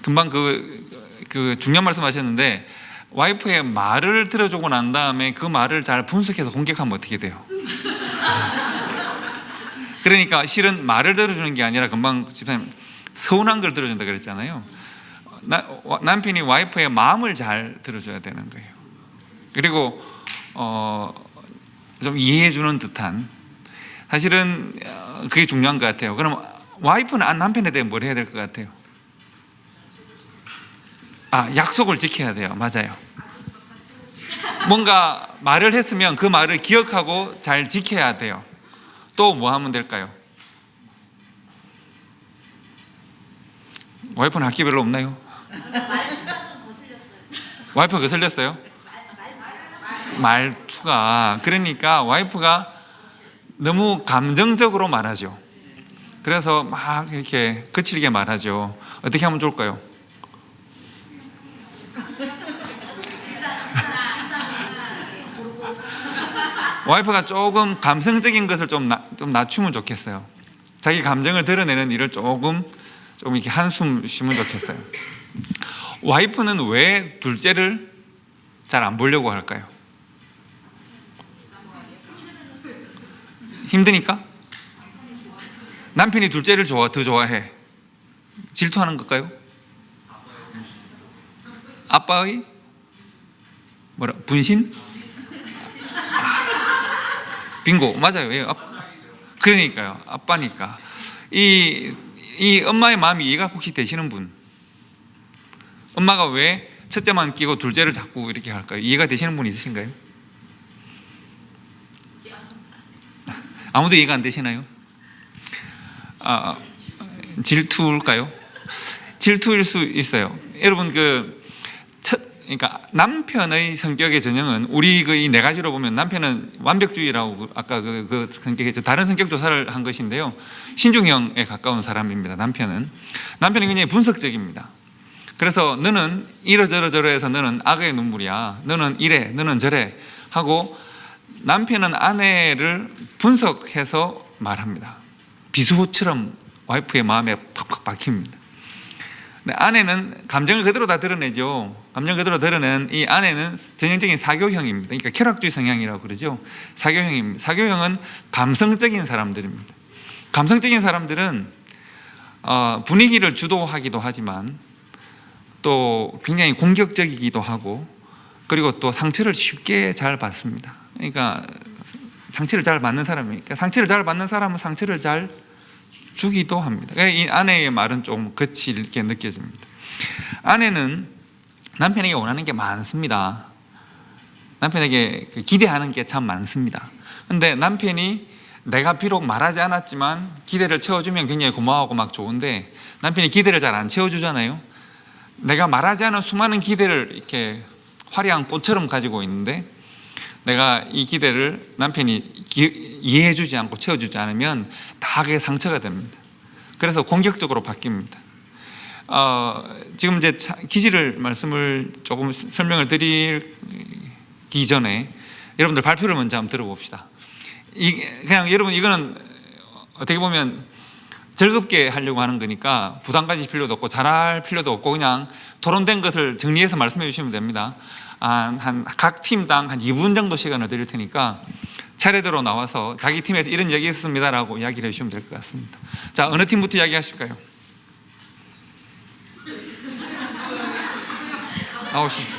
금방 그 중요한 말씀 하셨는데 와이프의 말을 들어주고 난 다음에 그 말을 잘 분석해서 공격하면 어떻게 돼요? 그러니까 실은 말을 들어주는 게 아니라 금방 집사님 서운한 걸 들어준다 그랬잖아요. 남편이 와이프의 마음을 잘 들어줘야 되는 거예요. 그리고 좀 이해해주는 듯한, 사실은 그게 중요한 것 같아요. 그럼 와이프는 남편에 대해 뭘 해야 될 것 같아요? 약속을 지켜야 돼요. 맞아요. 뭔가 말을 했으면 그 말을 기억하고 잘 지켜야 돼요. 또 뭐 하면 될까요? 와이프는 할 게 별로 없나요? 와이프가 거슬렸어요? 말투가. 그러니까 와이프가 너무 감정적으로 말하죠. 그래서 막 이렇게 거칠게 말하죠. 어떻게 하면 좋을까요? 와이프가 조금 감성적인 것을 좀 낮추면 좋겠어요. 자기 감정을 드러내는 일을 좀 이렇게 한숨 쉬면 좋겠어요. 와이프는 왜 둘째를 잘 안 보려고 할까요? 힘드니까? 남편이 둘째를 더 좋아해. 질투하는 걸까요? 아빠의 분신? 빙고. 맞아요. 예, 그러니까요. 아빠니까. 이 엄마의 마음이 이해가 혹시 되시는 분? 엄마가 왜 첫째만 끼고 둘째를 자꾸 이렇게 할까요? 이해가 되시는 분 있으신가요? 아무도 이해가 안 되시나요? 질투일까요? 질투일 수 있어요. 여러분 그러니까 남편의 성격의 전형은 우리 이 네 가지로 보면 남편은 완벽주의라고 아까 그 성격했죠. 다른 성격 조사를 한 것인데요. 신중형에 가까운 사람입니다. 남편은 굉장히 분석적입니다. 그래서 너는 이러저러해서 너는 악의 눈물이야. 너는 이래, 너는 저래 하고 남편은 아내를 분석해서 말합니다. 비수호처럼 와이프의 마음에 팍팍 박힙니다. 근데 아내는 감정을 그대로 다 드러내죠. 감정 그대로 드러낸 이 아내는 전형적인 사교형입니다. 그러니까 쾌락주의 성향이라고 그러죠. 사교형입니다. 사교형은 감성적인 사람들입니다. 감성적인 사람들은 분위기를 주도하기도 하지만 또 굉장히 공격적이기도 하고 그리고 또 상처를 쉽게 잘 받습니다. 그러니까 상처를 잘 받는 사람이니까 상처를 잘 받는 사람은 상처를 잘 주기도 합니다. 이 아내의 말은 좀 거칠게 느껴집니다. 아내는 남편에게 원하는 게 많습니다. 남편에게 기대하는 게 참 많습니다. 근데 남편이 내가 비록 말하지 않았지만 기대를 채워주면 굉장히 고마워하고 막 좋은데 남편이 기대를 잘 안 채워주잖아요. 내가 말하지 않은 수많은 기대를 이렇게 화려한 꽃처럼 가지고 있는데 내가 이 기대를 남편이 이해해주지 않고 채워주지 않으면 다 그게 상처가 됩니다. 그래서 공격적으로 바뀝니다. 지금 이제 기지를 말씀을 조금 설명을 드리기 전에 여러분들 발표를 먼저 한번 들어봅시다. 그냥 여러분 이거는 어떻게 보면 즐겁게 하려고 하는 거니까 부담 가질 필요도 없고 잘할 필요도 없고 그냥 토론된 것을 정리해서 말씀해 주시면 됩니다. 각 팀당 한 2분 정도 시간을 드릴 테니까 차례대로 나와서 자기 팀에서 이런 얘기 있었습니다 라고 이야기를 해주시면 될 것 같습니다. 자, 어느 팀부터 이야기하실까요? 나오십니다.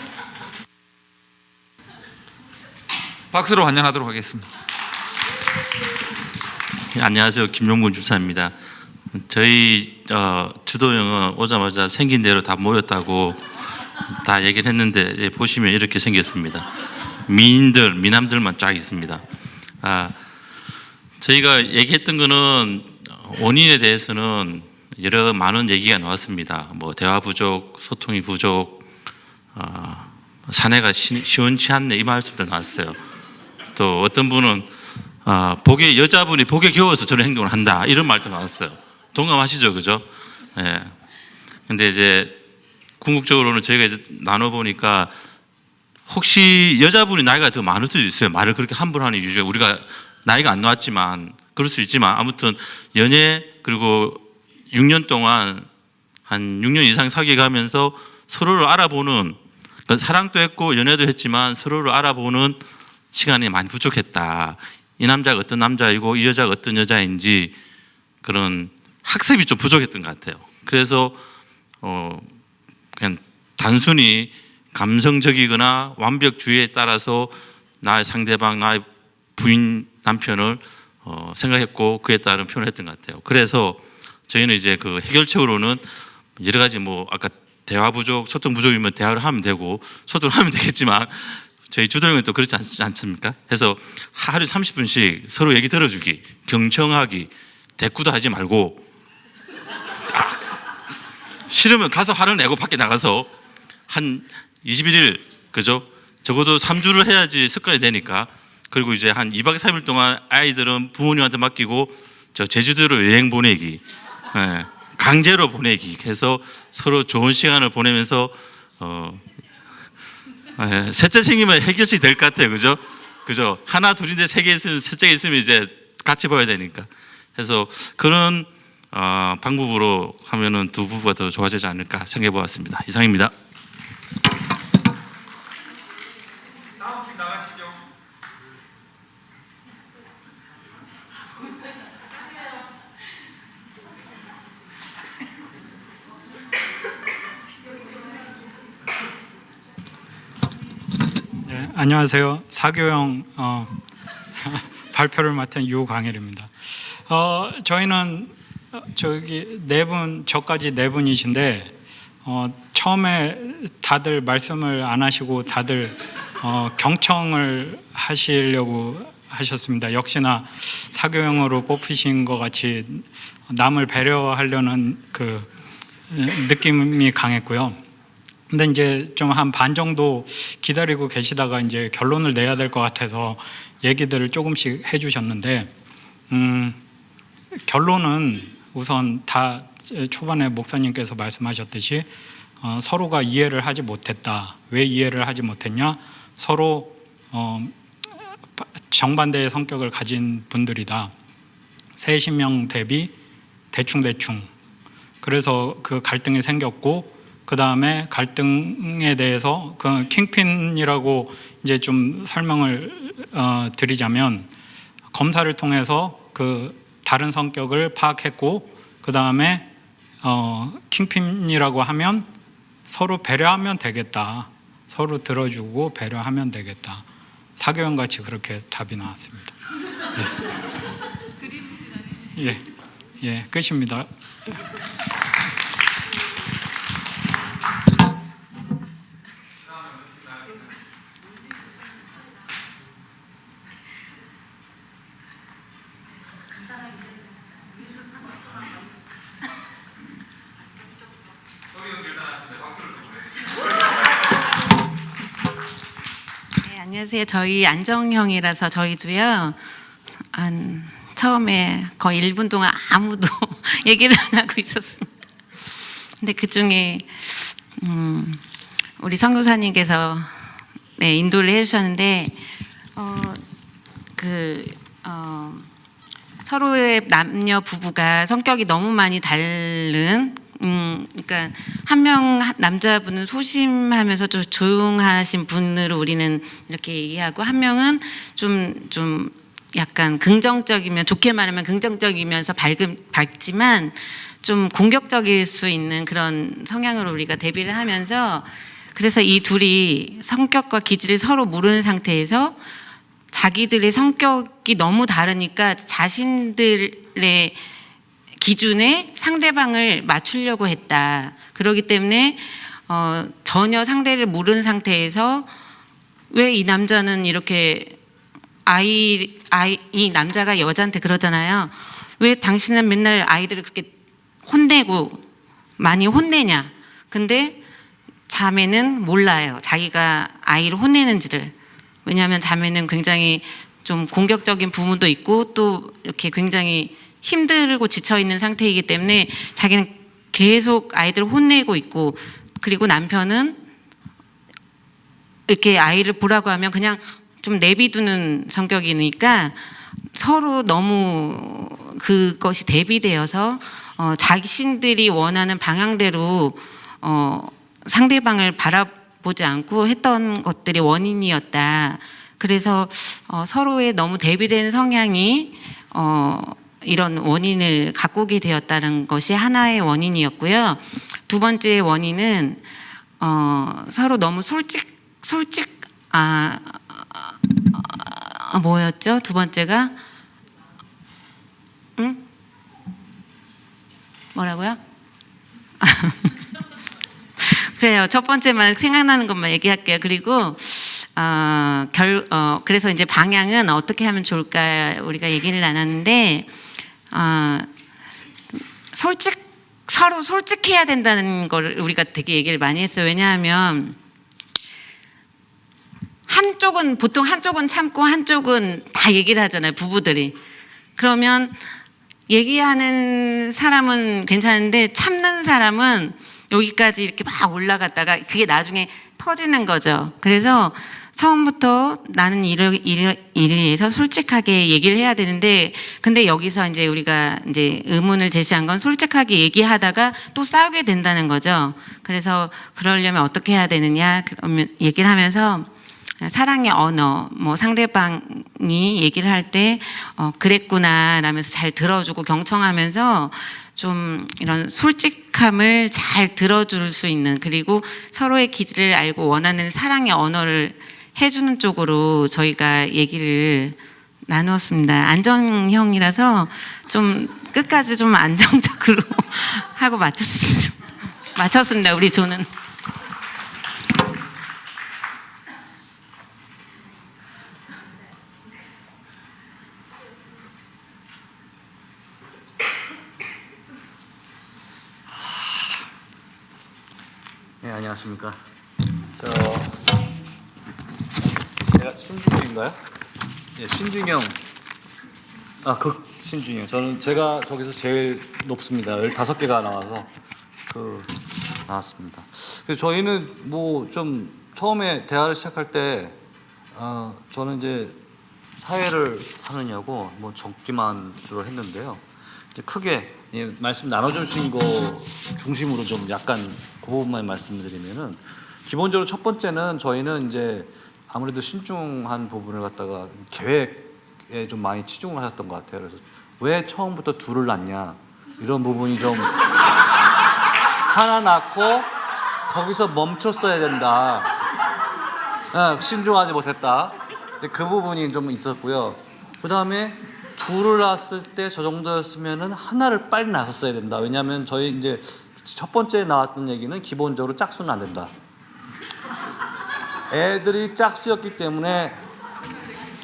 박수로 환영하도록 하겠습니다. 안녕하세요. 김용근 주사입니다. 저희 주도형은 오자마자 생긴 대로 다 모였다고 다 얘기를 했는데 보시면 이렇게 생겼습니다. 미남들만 쫙 있습니다. 저희가 얘기했던 거는 원인에 대해서는 여러 많은 얘기가 나왔습니다. 뭐 대화 부족, 소통이 부족, 사내가 시원치 않네 이 말씀도 나왔어요. 또 어떤 분은 여자분이 복에 겨워서 저런 행동을 한다 이런 말도 나왔어요. 동감하시죠, 그죠? 예. 근데 이제 궁극적으로는 저희가 이제 나눠보니까 혹시 여자분이 나이가 더 많을 수도 있어요. 말을 그렇게 함부로 하는 이유 중에 우리가 나이가 안 나왔지만 그럴 수 있지만 아무튼 연애 그리고 6년 동안 한 6년 이상 사귀어가면서 서로를 알아보는 그러니까 사랑도 했고 연애도 했지만 서로를 알아보는 시간이 많이 부족했다. 이 남자가 어떤 남자이고 이 여자가 어떤 여자인지 그런 학습이 좀 부족했던 것 같아요. 그래서 그냥 단순히 감성적이거나 완벽주의에 따라서 나의 상대방, 나의 부인, 남편을 생각했고 그에 따른 표현을 했던 것 같아요. 그래서 저희는 이제 그 해결책으로는 여러 가지 뭐 아까 대화 부족, 소통 부족이면 대화를 하면 되고 소통을 하면 되겠지만 저희 주도형은 또 그렇지 않습니까? 해서 하루에 30분씩 서로 얘기 들어주기, 경청하기, 대꾸도 하지 말고 싫으면 가서 화를 내고 밖에 나가서 한 21일, 그죠? 적어도 3주를 해야지 습관이 되니까. 그리고 이제 한 2박 3일 동안 아이들은 부모님한테 맡기고 저 제주도로 여행 보내기, 예, 강제로 보내기 해서 서로 좋은 시간을 보내면서 셋째 생기면 해결책이 될 것 같아요. 그죠? 그죠? 하나, 둘인데 세 개 있으면, 셋째 있으면 이제 같이 봐야 되니까. 그래서 그런 방법으로 하면은 두 부부가 더 좋아지지 않을까 생각해 보았습니다. 이상입니다. 다음 팀 나가시죠. 네, 안녕하세요. 사교형 발표를 맡은 유광일입니다. 저희는 저기 네 분, 저까지 네 분이신데 처음에 다들 말씀을 안 하시고 다들 경청을 하시려고 하셨습니다. 역시나 사교형으로 뽑히신 것 같이 남을 배려하려는 그 느낌이 강했고요. 근데 이제 좀 한 반 정도 기다리고 계시다가 이제 결론을 내야 될 것 같아서 얘기들을 조금씩 해주셨는데, 결론은 우선 다 초반에 목사님께서 말씀하셨듯이 서로가 이해를 하지 못했다. 왜 이해를 하지 못했냐? 서로 정반대의 성격을 가진 분들이다. 세신명 대비 대충대충. 그래서 그 갈등이 생겼고, 그 다음에 갈등에 대해서 그 킹핀이라고 이제 좀 설명을 드리자면, 검사를 통해서 그 다른 성격을 파악했고, 그 다음에 킹핀이라고 하면 서로 배려하면 되겠다. 서로 들어주고 배려하면 되겠다. 사교형 같이 그렇게 답이 나왔습니다. 예, 예, 끝입니다. 안녕하세요. 저희 안정형이라서 저희도요. 처음에 거의 1분 동안 아무도 얘기를 안 하고 있었습니다. 근데 그 중에 우리 선교사님께서 네, 인도를 해주셨는데 서로의 남녀 부부가 성격이 너무 많이 다른. 그러니까 한 명 남자분은 소심하면서 좀 조용하신 분으로 우리는 이렇게 얘기하고, 한 명은 좀 약간 긍정적이면, 좋게 말하면 긍정적이면서 밝지만 좀 공격적일 수 있는 그런 성향으로 우리가 대비를 하면서, 그래서 이 둘이 성격과 기질을 서로 모르는 상태에서 자기들의 성격이 너무 다르니까 자신들의 기준에 상대방을 맞추려고 했다. 그렇기 때문에 전혀 상대를 모르는 상태에서 왜 이 남자는 이렇게 이 남자가 여자한테 그러잖아요. 왜 당신은 맨날 아이들을 그렇게 혼내고 많이 혼내냐. 근데 자매는 몰라요. 자기가 아이를 혼내는지를. 왜냐하면 자매는 굉장히 좀 공격적인 부분도 있고 또 이렇게 굉장히 힘들고 지쳐있는 상태이기 때문에 자기는 계속 아이들을 혼내고 있고, 그리고 남편은 이렇게 아이를 보라고 하면 그냥 좀 내비두는 성격이니까 서로 너무 그것이 대비되어서 자신들이 원하는 방향대로 상대방을 바라보지 않고 했던 것들이 원인이었다. 그래서 서로의 너무 대비되는 성향이 이런 원인을 갖고 오게 되었다는 것이 하나의 원인이었고요. 두 번째 원인은 서로 너무 뭐였죠? 두 번째가 뭐라고요? 그래요. 첫 번째만 생각나는 것만 얘기할게요. 그리고 그래서 이제 방향은 어떻게 하면 좋을까 우리가 얘기를 나눴는데 서로 솔직해야 된다는 걸 우리가 되게 얘기를 많이 했어요. 왜냐하면 보통 한쪽은 참고 한쪽은 다 얘기를 하잖아요, 부부들이. 그러면 얘기하는 사람은 괜찮은데 참는 사람은 여기까지 이렇게 막 올라갔다가 그게 나중에 터지는 거죠. 그래서 처음부터 나는 이래서 솔직하게 얘기를 해야 되는데, 근데 여기서 이제 우리가 이제 의문을 제시한 건 솔직하게 얘기하다가 또 싸우게 된다는 거죠. 그래서 그러려면 어떻게 해야 되느냐 얘기를 하면서 사랑의 언어, 뭐 상대방이 얘기를 할 때 그랬구나 라면서 잘 들어주고 경청하면서 좀 이런 솔직함을 잘 들어줄 수 있는, 그리고 서로의 기질을 알고 원하는 사랑의 언어를 해주는 쪽으로 저희가 얘기를 나누었습니다. 안정형이라서 좀 끝까지 좀 안정적으로 하고 마쳤습니다. 우리 조는. 네, 안녕하십니까. 제가 신준영인가요? 예, 신준영. 신준영. 제가 저기서 제일 높습니다. 15개가 나와서 나왔습니다. 그래서 저희는 뭐 좀 처음에 대화를 시작할 때 저는 이제 사회를 하느냐고 뭐 적기만 주로 했는데요. 이제 크게 말씀 나눠주신 거 중심으로 좀 약간 그 부분만 말씀드리면은, 기본적으로 첫 번째는 저희는 이제 아무래도 신중한 부분을 갖다가 계획에 좀 많이 치중을 하셨던 것 같아요. 그래서 왜 처음부터 둘을 낳냐 이런 부분이 좀 하나 낳고 거기서 멈췄어야 된다. 신중하지 못했다. 그 부분이 좀 있었고요. 그 다음에 둘을 낳았을 때 저 정도였으면은 하나를 빨리 낳았어야 된다. 왜냐하면 저희 이제 첫 번째 나왔던 얘기는 기본적으로 짝수는 안 된다. 애들이 짝수였기 때문에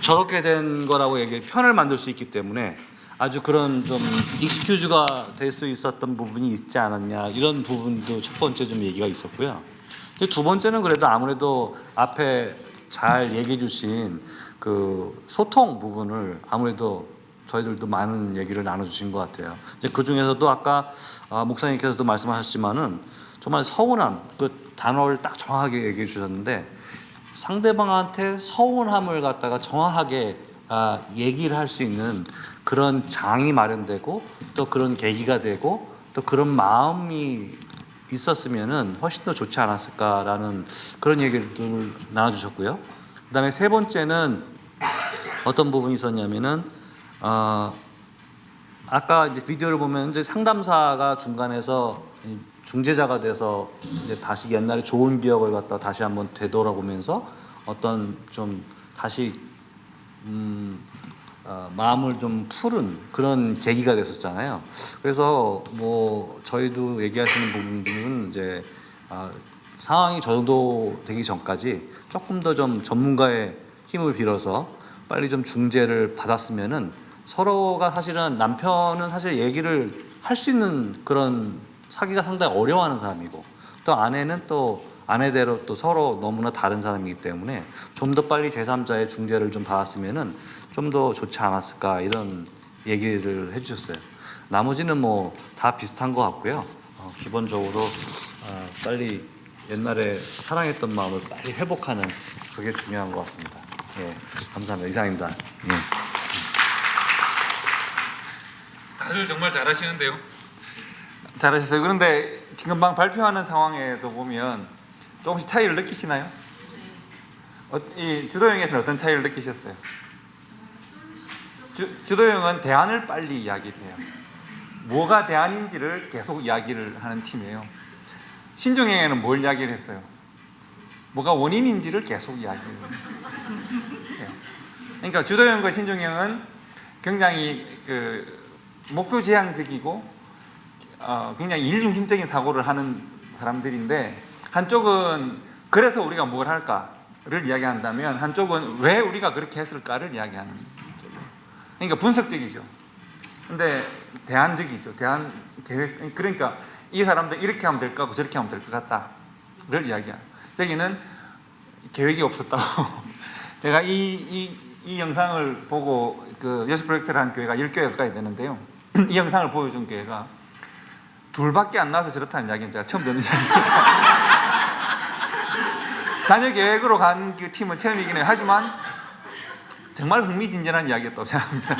저렇게 된 거라고 편을 만들 수 있기 때문에 아주 그런 좀 익스큐즈가 될 수 있었던 부분이 있지 않았냐, 이런 부분도 첫 번째 좀 얘기가 있었고요. 두 번째는 그래도 아무래도 앞에 잘 얘기해 주신 그 소통 부분을 아무래도 저희들도 많은 얘기를 나눠주신 것 같아요. 그 중에서도 아까 목사님께서도 말씀하셨지만은 정말 서운함, 그 단어를 딱 정확하게 얘기해 주셨는데, 상대방한테 서운함을 갖다가 정확하게 얘기를 할 수 있는 그런 장이 마련되고 또 그런 계기가 되고 또 그런 마음이 있었으면은 훨씬 더 좋지 않았을까라는 그런 얘기를 나눠주셨고요. 그 다음에 세 번째는 어떤 부분이 있었냐면은 아까 이제 비디오를 보면 이제 상담사가 중간에서 중재자가 돼서 이제 다시 옛날에 좋은 기억을 갖다 다시 한번 되돌아보면서 어떤 좀 다시 마음을 좀 푸른 그런 계기가 됐었잖아요. 그래서 뭐 저희도 얘기하시는 부분들은 이제 상황이 저 정도 되기 전까지 조금 더 좀 전문가의 힘을 빌어서 빨리 좀 중재를 받았으면은, 서로가 사실은 남편은 사실 얘기를 할 수 있는 그런 사기가 상당히 어려워하는 사람이고, 또 아내는 또 아내대로 또 서로 너무나 다른 사람이기 때문에 좀 더 빨리 제3자의 중재를 좀 받았으면은 좀 더 좋지 않았을까, 이런 얘기를 해주셨어요. 나머지는 뭐 다 비슷한 것 같고요. 기본적으로 빨리 옛날에 사랑했던 마음을 빨리 회복하는 그게 중요한 것 같습니다. 예, 감사합니다. 이상입니다. 예. 다들 정말 잘하시는데요. 잘하셨어요. 그런데 지금 방 발표하는 상황에도 보면 조금씩 차이를 느끼시나요? 이 주도형에서는 어떤 차이를 느끼셨어요? 주도형은 대안을 빨리 이야기해요. 뭐가 대안인지를 계속 이야기를 하는 팀이에요. 신중형에는 뭘 이야기를 했어요? 뭐가 원인인지를 계속 이야기해요. 그러니까 주도형과 신중형은 굉장히 목표 지향적이고 굉장히 일중심적인 사고를 하는 사람들인데, 한쪽은 그래서 우리가 뭘 할까? 이야기한다면 한쪽은 왜 우리가 그렇게 했을까를 이야기하는 쪽이에요. 그러니까 분석적이죠. 근데 대안적이죠. 대안 계획. 그러니까 이 사람들 이렇게 하면 될 거고 저렇게 하면 될 것 같다를 이야기하는. 저기는 계획이 없었다고. 제가 이 영상을 보고 그 예수 프로젝트를 한 교회가 10교회 가까이 되는데요. 이 영상을 보여준 교회가 둘밖에 안 나와서 저렇다는 이야기는 제가 처음 듣는 이야기예요. 자녀 계획으로 간 그 팀은 처음이긴 해요. 하지만 정말 흥미진진한 이야기였다고 생각합니다.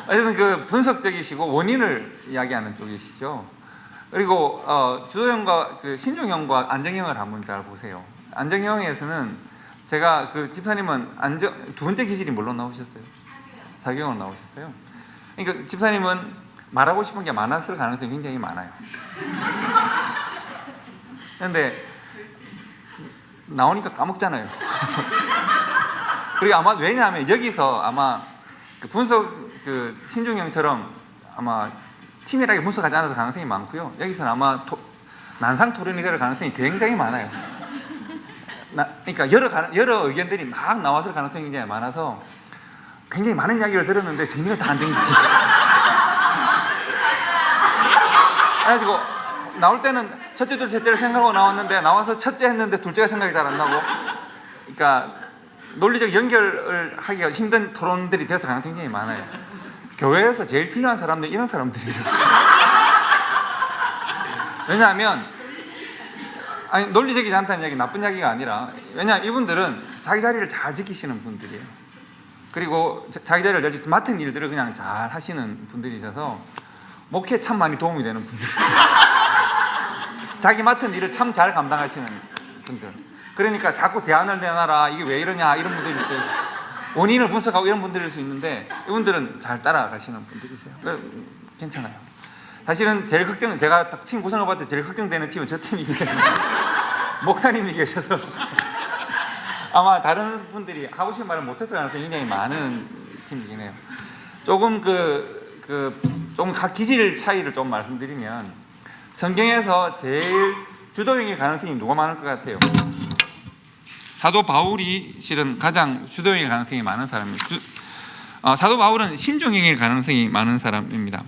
어쨌든 그 분석적이시고 원인을 이야기하는 쪽이시죠. 그리고 주도형과 그 신중형과 안정형을 한번 잘 보세요. 안정형에서는 제가 그 집사님은 두 번째 기질이 뭘로 나오셨어요? 사교형으로 나오셨어요. 그러니까 집사님은 말하고 싶은 게 많았을 가능성이 굉장히 많아요. 그런데 나오니까 까먹잖아요. 그리고 아마 왜냐하면 여기서 아마 그 분석 그 신중형처럼 아마 치밀하게 분석하지 않아서 가능성이 많고요. 여기서는 아마 난상 토론이 될 가능성이 굉장히 많아요. 그러니까 여러 의견들이 막 나왔을 가능성이 굉장히 많아서 굉장히 많은 이야기를 들었는데 정리가 다 안 된 거지. 그래가지고 나올 때는 첫째, 둘, 셋째를 생각하고 나왔는데 나와서 첫째 했는데 둘째가 생각이 잘 안 나고, 그러니까 논리적 연결을 하기가 힘든 토론들이 되어서 가능성이 굉장히 많아요. 교회에서 제일 필요한 사람들이 이런 사람들이에요. 왜냐하면 아니 논리적이지 않다는 얘기 나쁜 이야기가 아니라, 왜냐하면 이분들은 자기 자리를 잘 지키시는 분들이에요. 그리고 자기 자리를 잘 맡은 일들을 그냥 잘 하시는 분들이셔서 목회에 참 많이 도움이 되는 분들이에요. 자기 맡은 일을 참 잘 감당하시는 분들. 그러니까 자꾸 대안을 내놔라, 이게 왜 이러냐, 이런 분들이 있어요. 원인을 분석하고 이런 분들일 수 있는데 이분들은 잘 따라가시는 분들이세요. 괜찮아요. 사실은 제일 제가 팀 구성을 봤을 때 제일 걱정되는 팀은 저 팀이긴 해요. 목사님이 계셔서 아마 다른 분들이 하고 싶은 말을 못했을 가능성이 굉장히 많은 팀이긴 해요. 조금 조금 각 기질 차이를 좀 말씀드리면, 성경에서 제일 주도형의 가능성이 누가 많을 것 같아요? 사도 바울이 실은 가장 주도형의 가능성이 많은 사람입니다. 사도 바울은 신중형의 가능성이 많은 사람입니다.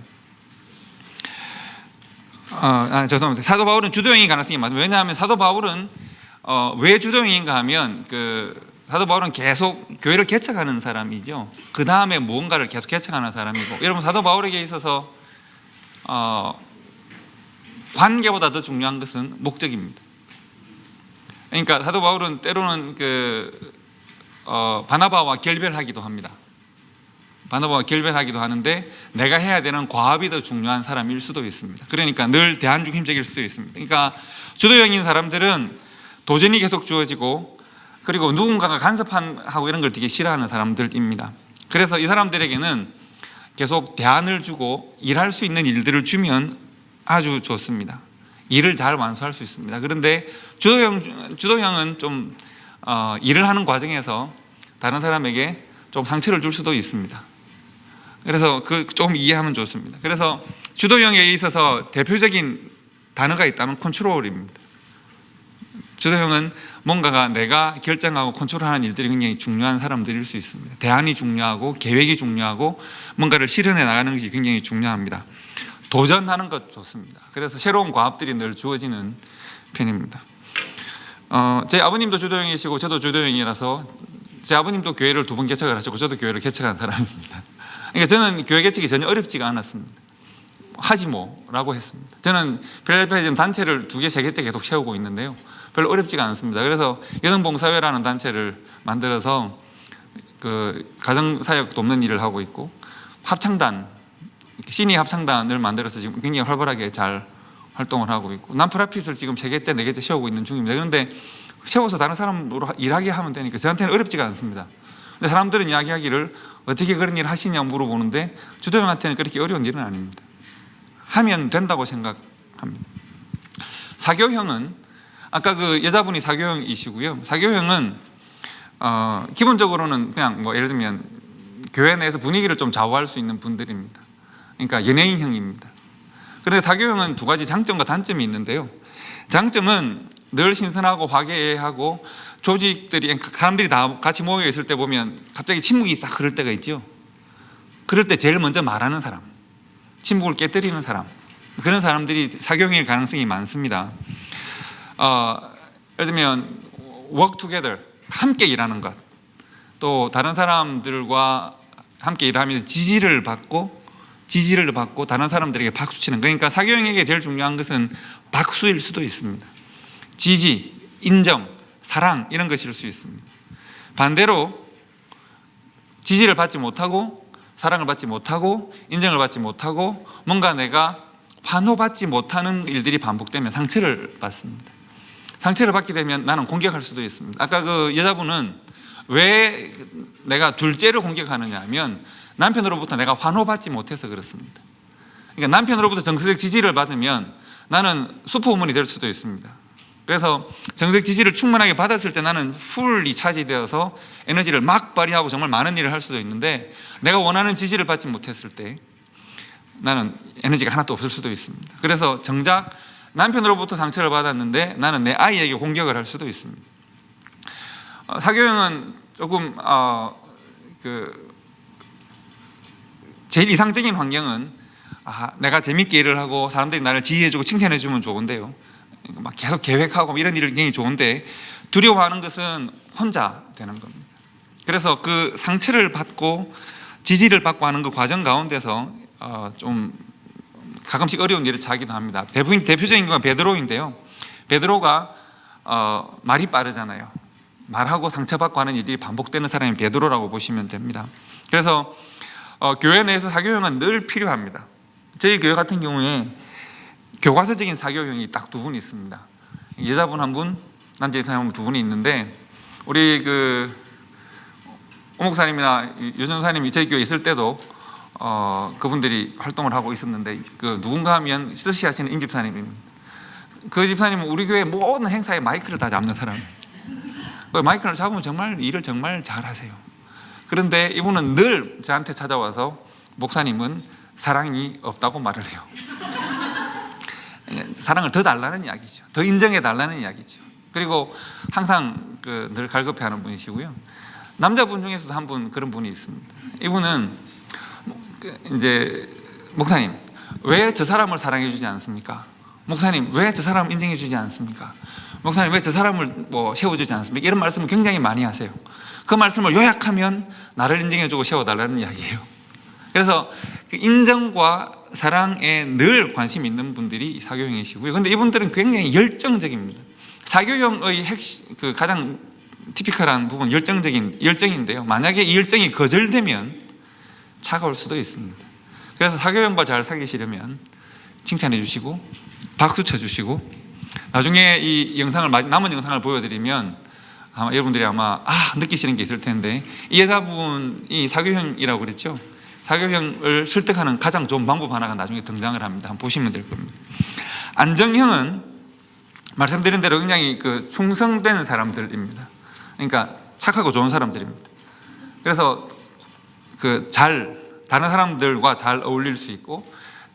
죄송합니다. 사도 바울은 주도형의 가능성이 많습니다. 왜냐하면 사도 바울은 왜 주도형인가 하면 사도 바울은 계속 교회를 개척하는 사람이죠. 그 다음에 무언가를 계속 개척하는 사람이고, 여러분 사도 바울에게 있어서 관계보다 더 중요한 것은 목적입니다. 그러니까 사도 바울은 때로는 바나바와 결별하기도 합니다. 바나바와 결별하기도 하는데 내가 해야 되는 과업이 더 중요한 사람일 수도 있습니다. 그러니까 늘 대안중심적일 수도 있습니다. 그러니까 주도형인 사람들은 도전이 계속 주어지고, 그리고 누군가가 간섭하고 이런 걸 되게 싫어하는 사람들입니다. 그래서 이 사람들에게는 계속 대안을 주고 일할 수 있는 일들을 주면 아주 좋습니다. 일을 잘 완수할 수 있습니다. 그런데 주도형은 좀 일을 하는 과정에서 다른 사람에게 좀 상처를 줄 수도 있습니다. 그래서 조금 이해하면 좋습니다. 그래서 주도형에 있어서 대표적인 단어가 있다면 컨트롤입니다. 주도형은 뭔가가 내가 결정하고 컨트롤하는 일들이 굉장히 중요한 사람들일 수 있습니다. 대안이 중요하고 계획이 중요하고 뭔가를 실현해 나가는 것이 굉장히 중요합니다. 도전하는 것 좋습니다. 그래서 새로운 과업들이 늘 주어지는 편입니다. 제 아버님도 주도형이시고 저도 주도형이라서 제 아버님도 교회를 2번 개척을 하셨고 저도 교회를 개척한 사람입니다. 그러니까 저는 교회 개척이 전혀 어렵지가 않았습니다. 하지 뭐라고 했습니다. 저는 필라델피아에 지금 단체를 2개, 3개째 계속 세우고 있는데요. 별로 어렵지가 않습니다. 그래서 여성봉사회라는 단체를 만들어서 가정사역 돕는 일을 하고 있고, 합창단, 시니 합창단을 만들어서 지금 굉장히 활발하게 잘 활동을 하고 있고, 남프라핏을 지금 3개째, 4개째 세우고 있는 중입니다. 그런데 세워서 다른 사람으로 일하게 하면 되니까 저한테는 어렵지가 않습니다. 근데 사람들은 이야기하기를 어떻게 그런 일을 하시냐고 물어보는데 주도형한테는 그렇게 어려운 일은 아닙니다. 하면 된다고 생각합니다. 사교형은 아까 그 여자분이 사교형이시고요. 사교형은 기본적으로는 그냥 예를 들면 교회 내에서 분위기를 좀 좌우할 수 있는 분들입니다. 그러니까 연예인형입니다. 그런데 사교형은 2가지 장점과 단점이 있는데요. 장점은 늘 신선하고 화기애애하고 조직들이 사람들이 다 같이 모여 있을 때 보면 갑자기 침묵이 싹 흐를 때가 있죠. 그럴 때 제일 먼저 말하는 사람, 침묵을 깨뜨리는 사람, 그런 사람들이 사교형일 가능성이 많습니다. 예를 들면 work together, 함께 일하는 것, 또 다른 사람들과 함께 일하면 지지를 받고 다른 사람들에게 박수 치는, 그러니까 사교형에게 제일 중요한 것은 박수일 수도 있습니다. 지지, 인정, 사랑, 이런 것일 수 있습니다. 반대로 지지를 받지 못하고 사랑을 받지 못하고 인정을 받지 못하고 뭔가 내가 환호받지 못하는 일들이 반복되면 상처를 받습니다. 상처를 받게 되면 나는 공격할 수도 있습니다. 아까 그 여자분은 왜 내가 둘째를 공격하느냐 하면 남편으로부터 내가 환호받지 못해서 그렇습니다. 그러니까 남편으로부터 정서적 지지를 받으면 나는 슈퍼우먼이 될 수도 있습니다. 그래서 정서적 지지를 충분하게 받았을 때 나는 풀이 차지되어서 에너지를 막 발휘하고 정말 많은 일을 할 수도 있는데, 내가 원하는 지지를 받지 못했을 때 나는 에너지가 하나도 없을 수도 있습니다. 그래서 정작 남편으로부터 상처를 받았는데 나는 내 아이에게 공격을 할 수도 있습니다. 사교형은 조금 제일 이상적인 환경은 내가 재밌게 일을 하고 사람들이 나를 지지해주고 칭찬해주면 좋은데요, 막 계속 계획하고 이런 일을 굉장히 좋은데, 두려워하는 것은 혼자 되는 겁니다. 그래서 그 상처를 받고 지지를 받고 하는 그 과정 가운데서 좀 가끔씩 어려운 일을 자기도 합니다. 대표적인 건 베드로인데요. 베드로가 말이 빠르잖아요. 말하고 상처받고 하는 일이 반복되는 사람이 베드로라고 보시면 됩니다. 그래서 교회 내에서 사교형은 늘 필요합니다. 저희 교회 같은 경우에 교과서적인 사교형이 딱 두 분 있습니다. 여자분 한 분, 남자 사람 두 분이 있는데, 우리 오 목사님이나 유 전사님이 저희 교회에 있을 때도 그분들이 활동을 하고 있었는데, 누군가 하면 스시 하시는 임 집사님입니다. 그 집사님은 우리 교회 모든 행사에 마이크를 다 잡는 사람이에요. 마이크를 잡으면 정말 일을 정말 잘하세요. 그런데 이분은 늘 저한테 찾아와서 목사님은 사랑이 없다고 말을 해요. 사랑을 더 달라는 이야기죠. 더 인정해 달라는 이야기죠. 그리고 항상 늘 갈급해하는 분이시고요. 남자분 중에서도 한 분 그런 분이 있습니다. 이분은 이제 목사님 왜 저 사람을 사랑해 주지 않습니까? 목사님 왜 저 사람을 인정해 주지 않습니까? 목사님 왜 저 사람을 세워주지 않습니까? 이런 말씀을 굉장히 많이 하세요. 그 말씀을 요약하면 나를 인정해주고 세워달라는 이야기예요. 그래서 그 인정과 사랑에 늘 관심 있는 분들이 사교형이시고요. 그런데 이분들은 굉장히 열정적입니다. 사교형의 가장 티피컬한 부분 열정인데요. 만약에 이 열정이 거절되면 차가울 수도 있습니다. 그래서 사교형과 잘 사귀시려면 칭찬해 주시고 박수 쳐 주시고, 나중에 이 영상을 남은 영상을 보여드리면 여러분들이 아마 느끼시는 게 있을 텐데, 이 여자분이 사교형이라고 그랬죠. 사교형을 설득하는 가장 좋은 방법 하나가 나중에 등장을 합니다. 한번 보시면 될 겁니다. 안정형은 말씀드린 대로 굉장히 충성된 사람들입니다. 그러니까 착하고 좋은 사람들입니다. 그래서 다른 사람들과 잘 어울릴 수 있고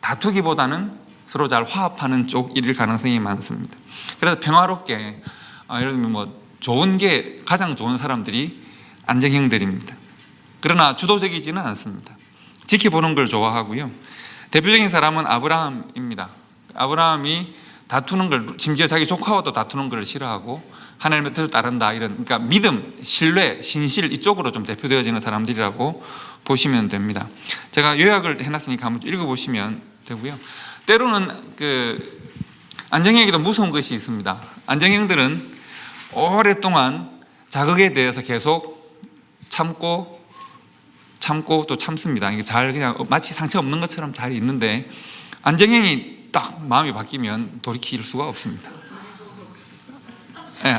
다투기보다는 서로 잘 화합하는 쪽일 가능성이 많습니다. 그래서 평화롭게, 예를 들면 가장 좋은 사람들이 안정형들입니다. 그러나 주도적이지는 않습니다. 지켜보는 걸 좋아하고요. 대표적인 사람은 아브라함입니다. 아브라함이 다투는 걸, 심지어 자기 조카와도 다투는 걸 싫어하고 하나님의 뜻을 따른다, 그러니까 믿음, 신뢰, 신실 이쪽으로 좀 대표되어지는 사람들이라고 보시면 됩니다. 제가 요약을 해놨으니까 한번 읽어보시면 되고요. 때로는 안정형에게도 무서운 것이 있습니다. 안정형들은 오랫동안 자극에 대해서 계속 참고 또 참습니다. 이게 그냥 마치 상처 없는 것처럼 잘 있는데, 안정형이 딱 마음이 바뀌면 돌이킬 수가 없습니다.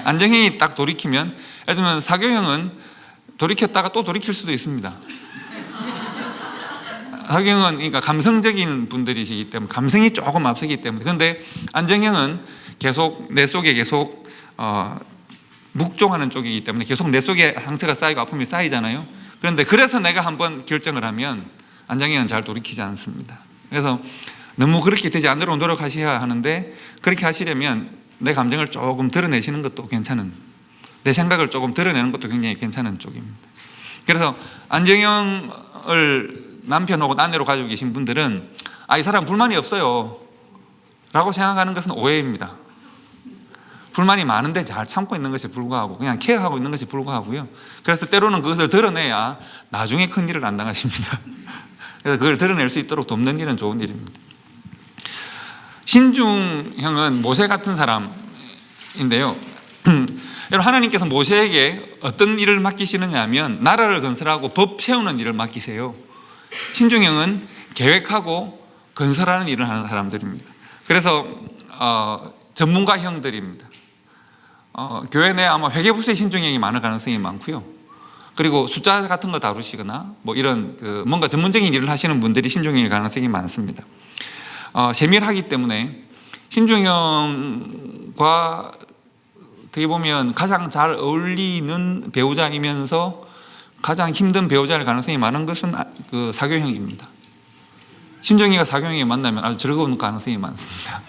안정형이 딱 돌이키면, 예를 들면 사교형은 돌이켰다가 또 돌이킬 수도 있습니다. 사교형은 그러니까 감성적인 분들이시기 때문에, 감성이 조금 앞서기 때문에. 그런데 안정형은 계속 내 속에 계속 묵종하는 쪽이기 때문에 계속 내 속에 상처가 쌓이고 아픔이 쌓이잖아요. 그래서 내가 한번 결정을 하면 안정형은 잘 돌이키지 않습니다. 그래서 너무 그렇게 되지 않도록 노력하셔야 하는데, 그렇게 하시려면 내 감정을 조금 드러내시는 것도 괜찮은 내 생각을 조금 드러내는 것도 굉장히 괜찮은 쪽입니다. 그래서 안정형을 남편 혹은 아내로 가지고 계신 분들은 이 사람 불만이 없어요 라고 생각하는 것은 오해입니다. 불만이 많은데 잘 참고 있는 것에 불구하고 그냥 케어하고 있는 것에 불구하고요. 그래서 때로는 그것을 드러내야 나중에 큰 일을 안 당하십니다. 그래서 그걸 드러낼 수 있도록 돕는 일은 좋은 일입니다. 신중형은 모세 같은 사람인데요. 여러분, 하나님께서 모세에게 어떤 일을 맡기시느냐 하면 나라를 건설하고 법 세우는 일을 맡기세요. 신중형은 계획하고 건설하는 일을 하는 사람들입니다. 그래서 전문가 형들입니다. 교회 내 아마 회계부서의 신중형이 많을 가능성이 많고요. 그리고 숫자 같은 거 다루시거나 뭐 이런 뭔가 전문적인 일을 하시는 분들이 신중형일 가능성이 많습니다. 세밀하기 때문에 신중형과 어떻게 보면 가장 잘 어울리는 배우자이면서 가장 힘든 배우자일 가능성이 많은 것은 그 사교형입니다. 신중형과 사교형이 만나면 아주 즐거운 가능성이 많습니다.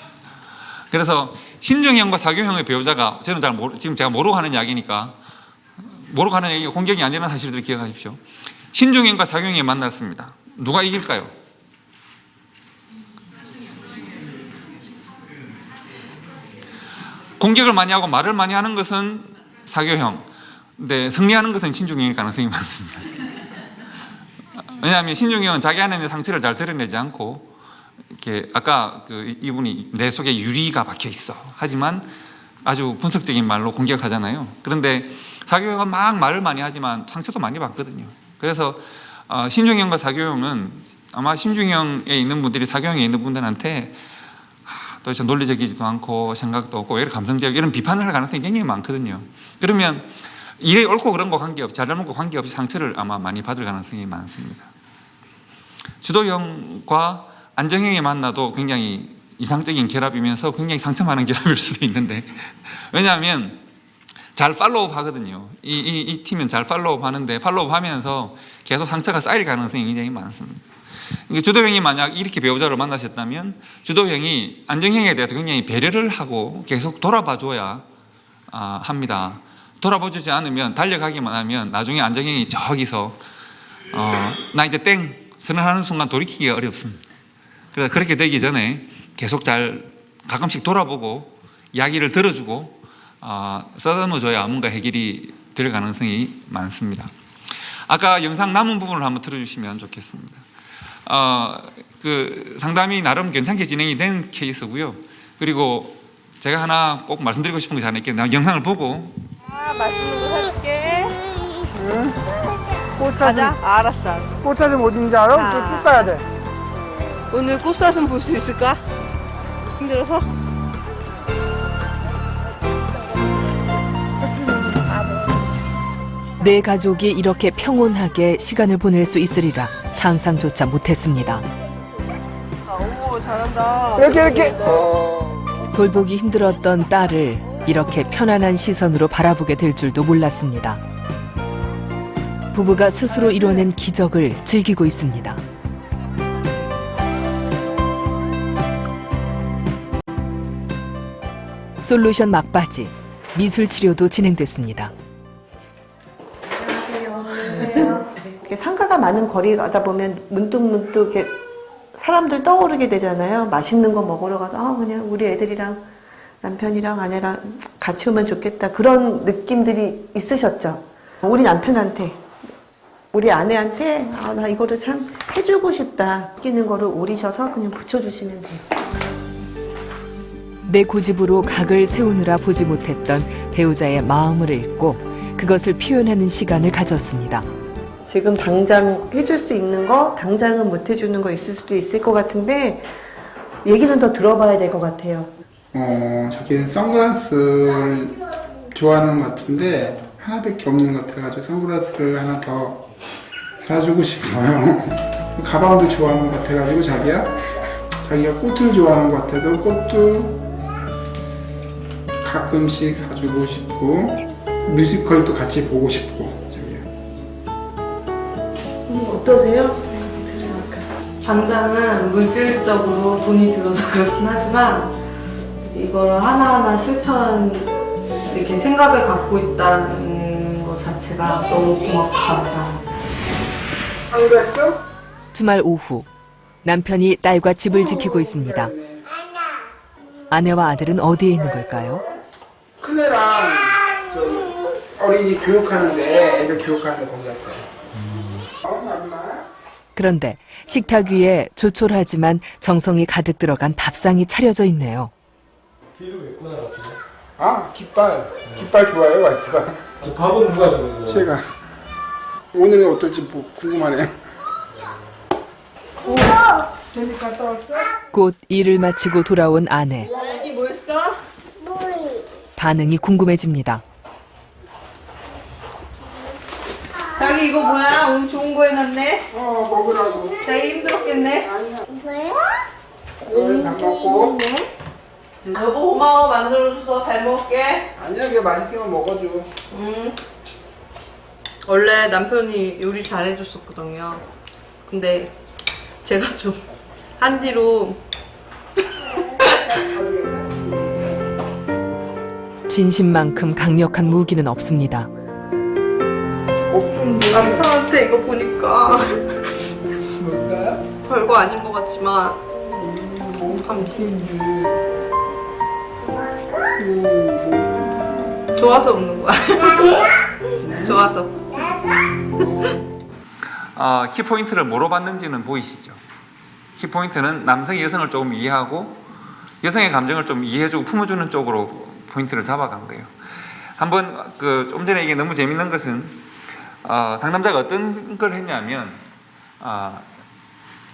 그래서 신중형과 사교형의 배우자가 저는 지금 제가 모르고 하는 이야기니까 모르고 하는 이야기가 공격이 아니라는 사실들을 기억하십시오. 신중형과 사교형이 만났습니다. 누가 이길까요? 공격을 많이 하고 말을 많이 하는 것은 사교형, 근데 승리하는 것은 신중형일 가능성이 많습니다. 왜냐하면 신중형은 자기 안에 있는 상처를 잘 드러내지 않고 이렇게 아까 이분이 내 속에 유리가 박혀 있어 하지만 아주 분석적인 말로 공격하잖아요. 그런데 사교형은 막 말을 많이 하지만 상처도 많이 받거든요. 그래서 신중형과 사교형은 아마 신중형에 있는 분들이 사교형에 있는 분들한테 도대체 논리적이지도 않고 생각도 없고 왜 이렇게 감성적 이런 비판을 할 가능성이 굉장히 많거든요. 그러면 이게 옳고 그런 거 관계없이 잘잘못과 관계없이 상처를 아마 많이 받을 가능성이 많습니다. 주도형과 안정형이 만나도 굉장히 이상적인 결합이면서 굉장히 상처 많은 결합일 수도 있는데 왜냐하면 잘 팔로우업 하거든요. 이 팀은 잘 팔로우업 하는데 팔로우업 하면서 계속 상처가 쌓일 가능성이 굉장히 많습니다. 주도형이 만약 이렇게 배우자를 만나셨다면 주도형이 안정형에 대해서 굉장히 배려를 하고 계속 돌아봐줘야 합니다. 돌아봐주지 않으면 달려가기만 하면 나중에 안정형이 저기서 나 이제 땡 선언하는 순간 돌이키기가 어렵습니다. 그래서 그렇게 되기 전에 계속 잘 가끔씩 돌아보고 이야기를 들어주고 써다놓아줘야 뭔가 해결이 될 가능성이 많습니다. 아까 영상 남은 부분을 한번 틀어주시면 좋겠습니다. 그 상담이 나름 괜찮게 진행이 된 케이스고요. 그리고 제가 하나 꼭 말씀드리고 싶은 게 하나 있겠는데 영상을 보고 맛있는 거 사줄게. 응? 꽃사슴. 가자. 알았어. 꽃사슴 어딘지 알아? 저 쭉 가야 돼. 오늘 꽃사슴 볼 수 있을까? 힘들어서? 내 가족이 이렇게 평온하게 시간을 보낼 수 있으리라 상상조차 못했습니다. 오, 잘한다. 이렇게. 돌보기 힘들었던 딸을 이렇게 편안한 시선으로 바라보게 될 줄도 몰랐습니다. 부부가 스스로 이뤄낸 기적을 즐기고 있습니다. 솔루션 막바지, 미술 치료도 진행됐습니다. 이렇게 상가가 많은 거리 가다 보면 문득 이렇게 사람들 떠오르게 되잖아요. 맛있는 거 먹으러 가도 그냥 우리 애들이랑 남편이랑 아내랑 같이 오면 좋겠다. 그런 느낌들이 있으셨죠. 우리 남편한테, 우리 아내한테 나 이거를 참 해주고 싶다. 끼는 거를 오리셔서 그냥 붙여주시면 돼요. 내 고집으로 각을 세우느라 보지 못했던 배우자의 마음을 읽고 그것을 표현하는 시간을 가졌습니다. 지금 당장 해줄 수 있는 거, 당장은 못 해주는 거 있을 수도 있을 것 같은데 얘기는 더 들어봐야 될 것 같아요. 자기는 선글라스를 좋아하는 것 같은데 하나밖에 없는 것 같아가지고 선글라스를 하나 더 사주고 싶어요. 가방도 좋아하는 것 같아가지고 자기가 꽃을 좋아하는 것 같아도 꽃도 가끔씩 사주고 싶고 뮤지컬도 같이 보고 싶고. 어떠세요? 당장은 물질적으로 돈이 들어서 그렇긴 하지만 이걸 하나하나 실천을 이렇게 생각을 갖고 있다는 것 자체가 너무 고맙다고 생각합니다. 한가했어? 주말 오후 남편이 딸과 집을 지키고 있습니다. 아내와 아들은 어디에 있는 걸까요? 큰애랑 어린이 교육하는데 애들 교육하는데 거기 갔어요. 그런데 식탁 위에 조촐하지만 정성이 가득 들어간 밥상이 차려져 있네요. 길을 왜 꺼내갔어요? 아, 깃발 좋아해요, 와이프가. 저 밥은 누가 주는 거예요? 제가. 오늘은 어떨지 궁금하네요. 재미 갔다 왔어? 곧 일을 마치고 돌아온 아내. 여기 뭐 있어? 반응이 궁금해집니다. 자기 이거 뭐야? 오늘 좋은 거 해놨네? 먹으라고. 자기 힘들었겠네? 뭐야? 다 먹고. 여보 고마워 만들어줘서 잘 먹을게. 아니야, 그냥 맛있게만 먹어줘. 원래 남편이 요리 잘해줬었거든요. 근데 제가 좀 한 뒤로 진심만큼 강력한 무기는 없습니다. 남편한테 이거 보니까 뭘까요? 별거 아닌 것 같지만 좋아서 웃는 거야. 좋아서. 키포인트를 뭐로 봤는지는 보이시죠? 키포인트는 남성이 여성을 조금 이해하고 여성의 감정을 좀 이해해주고 품어주는 쪽으로 포인트를 잡아간 거예요. 한번 좀 전에 이게 너무 재밌는 것은 상담자가 어떤 걸 했냐면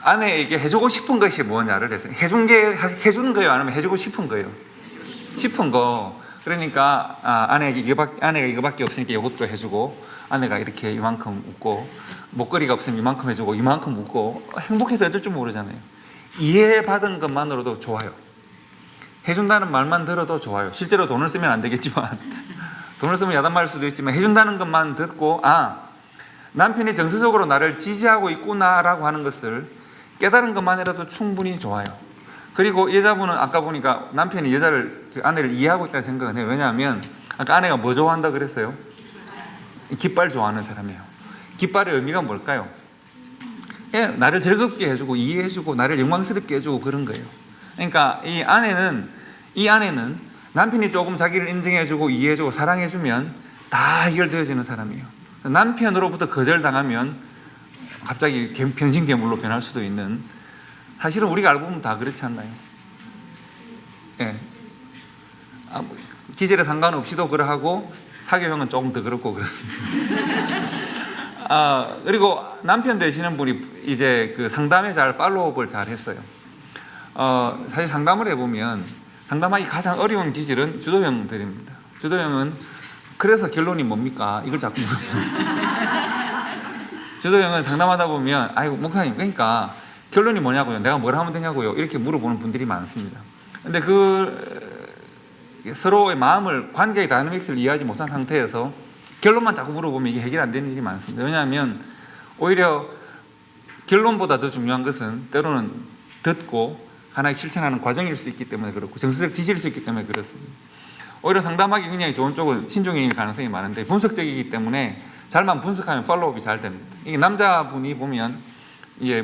아내에게 해주고 싶은 것이 뭐냐를 했어요. 해주는 거예요, 아니면 해주고 싶은 거예요? 싶은 거. 그러니까 아내가 이거밖에 없으니까 이것도 해주고, 아내가 이렇게 이만큼 웃고, 목걸이가 없으면 이만큼 해주고, 이만큼 웃고, 행복해서 어쩔 줄 모르잖아요. 이해받은 것만으로도 좋아요. 해준다는 말만 들어도 좋아요. 실제로 돈을 쓰면 안 되겠지만, 돈을 쓰면 야단맞을 수도 있지만, 해준다는 것만 듣고, 남편이 정서적으로 나를 지지하고 있구나라고 하는 것을 깨달은 것만이라도 충분히 좋아요. 그리고 여자분은 아까 보니까 남편이 아내를 이해하고 있다는 생각은 해요. 왜냐하면 아까 아내가 뭐 좋아한다 그랬어요? 깃발 좋아하는 사람이에요. 깃발의 의미가 뭘까요? 나를 즐겁게 해주고 이해해주고 나를 영광스럽게 해주고 그런 거예요. 그러니까 이 아내는 남편이 조금 자기를 인정해주고 이해해주고 사랑해주면 다 해결되어지는 사람이에요. 남편으로부터 거절당하면 갑자기 변신괴물로 변할 수도 있는, 사실은 우리가 알고 보면 다 그렇지 않나요? 기질에 상관없이도 그러하고 사교형은 조금 더 그렇고 그렇습니다. 그리고 남편 되시는 분이 이제 상담에 잘 팔로우업을 잘 했어요. 사실 상담을 해보면 상담하기 가장 어려운 기질은 주도형들입니다. 주도형은 그래서 결론이 뭡니까? 이걸 자꾸 물어봐요. 주도형은 상담하다 보면 아이고 목사님 그러니까 결론이 뭐냐고요? 내가 뭘 하면 되냐고요? 이렇게 물어보는 분들이 많습니다. 근데 서로의 마음을, 관계의 다이내믹스를 이해하지 못한 상태에서 결론만 자꾸 물어보면 이게 해결 안 되는 일이 많습니다. 왜냐하면 오히려 결론보다 더 중요한 것은 때로는 듣고 하나의 실천하는 과정일 수 있기 때문에 그렇고 정서적 지지일 수 있기 때문에 그렇습니다. 오히려 상담하기 굉장히 좋은 쪽은 신중형일 가능성이 많은데 분석적이기 때문에 잘만 분석하면 팔로우업이 잘 됩니다. 이게 남자분이 보면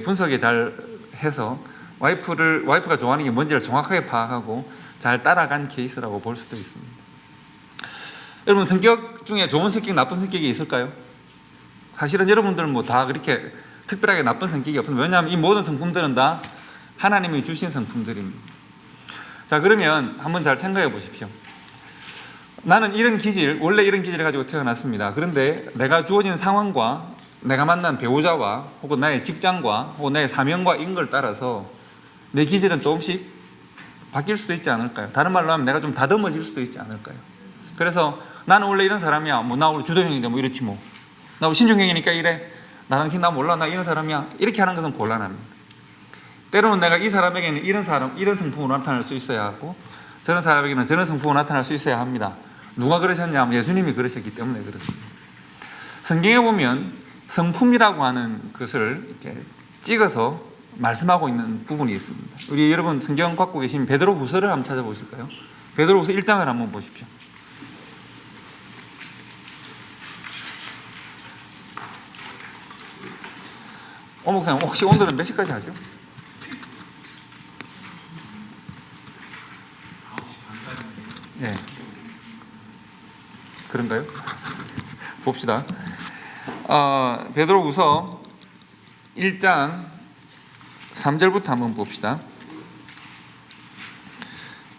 분석이 잘 해서 와이프가 좋아하는 게 뭔지를 정확하게 파악하고 잘 따라간 케이스라고 볼 수도 있습니다. 여러분 성격 중에 좋은 성격, 나쁜 성격이 있을까요? 사실은 여러분들은 뭐 다 그렇게 특별하게 나쁜 성격이 없습니다. 왜냐하면 이 모든 성품들은 다 하나님이 주신 성품들입니다. 자, 그러면 한번 잘 생각해 보십시오. 나는 원래 이런 기질을 가지고 태어났습니다. 그런데 내가 주어진 상황과 내가 만난 배우자와 혹은 나의 직장과 혹은 나의 사명과 이런 걸 따라서 내 기질은 조금씩 바뀔 수도 있지 않을까요? 다른 말로 하면 내가 좀 다듬어질 수도 있지 않을까요? 그래서 나는 원래 이런 사람이야. 나 원래 주도형인데 이렇지 뭐. 나 신중형이니까 이래. 나 당신 나 몰라. 나 이런 사람이야. 이렇게 하는 것은 곤란합니다. 때로는 내가 이 사람에게는 이런 성품으로 나타날 수 있어야 하고 저런 사람에게는 저런 성품으로 나타날 수 있어야 합니다. 누가 그러셨냐 하면 예수님이 그러셨기 때문에 그렇습니다. 성경에 보면 성품이라고 하는 것을 이렇게 찍어서 말씀하고 있는 부분이 있습니다. 우리 여러분 성경 갖고 계신 베드로후서를 한번 찾아보실까요? 베드로후서 1장을 한번 보십시오. 목사님 혹시 오늘은 몇 시까지 하죠? 9시 반까지. 예. 그런가요? 봅시다. 베드로후서 1장 3절부터 한번 봅시다.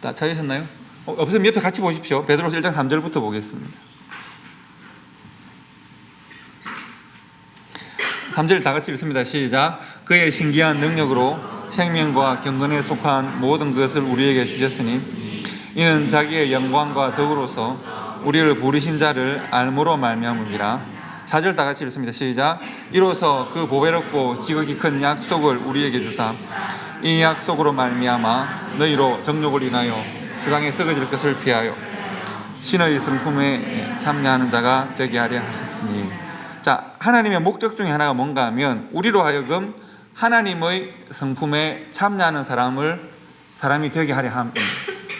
다 찾으셨나요? 없으면 옆에 같이 보십시오. 베드로후서 1장 3절부터 보겠습니다. 3절 다 같이 읽습니다. 시작. 그의 신기한 능력으로 생명과 경건에 속한 모든 것을 우리에게 주셨으니 이는 자기의 영광과 덕으로서 우리를 부르신 자를 알므로 말미암음이라. 4절 다 같이 읽습니다. 시작. 이로써 그 보배롭고 지극히 큰 약속을 우리에게 주사 이 약속으로 말미암아 너희로 정욕을 인하여 세상에 썩어질 것을 피하여 신의 성품에 참여하는 자가 되게 하려 하셨으니. 자, 하나님의 목적 중에 하나가 뭔가 하면 우리로 하여금 하나님의 성품에 참여하는 사람이 되게 하려 합니다.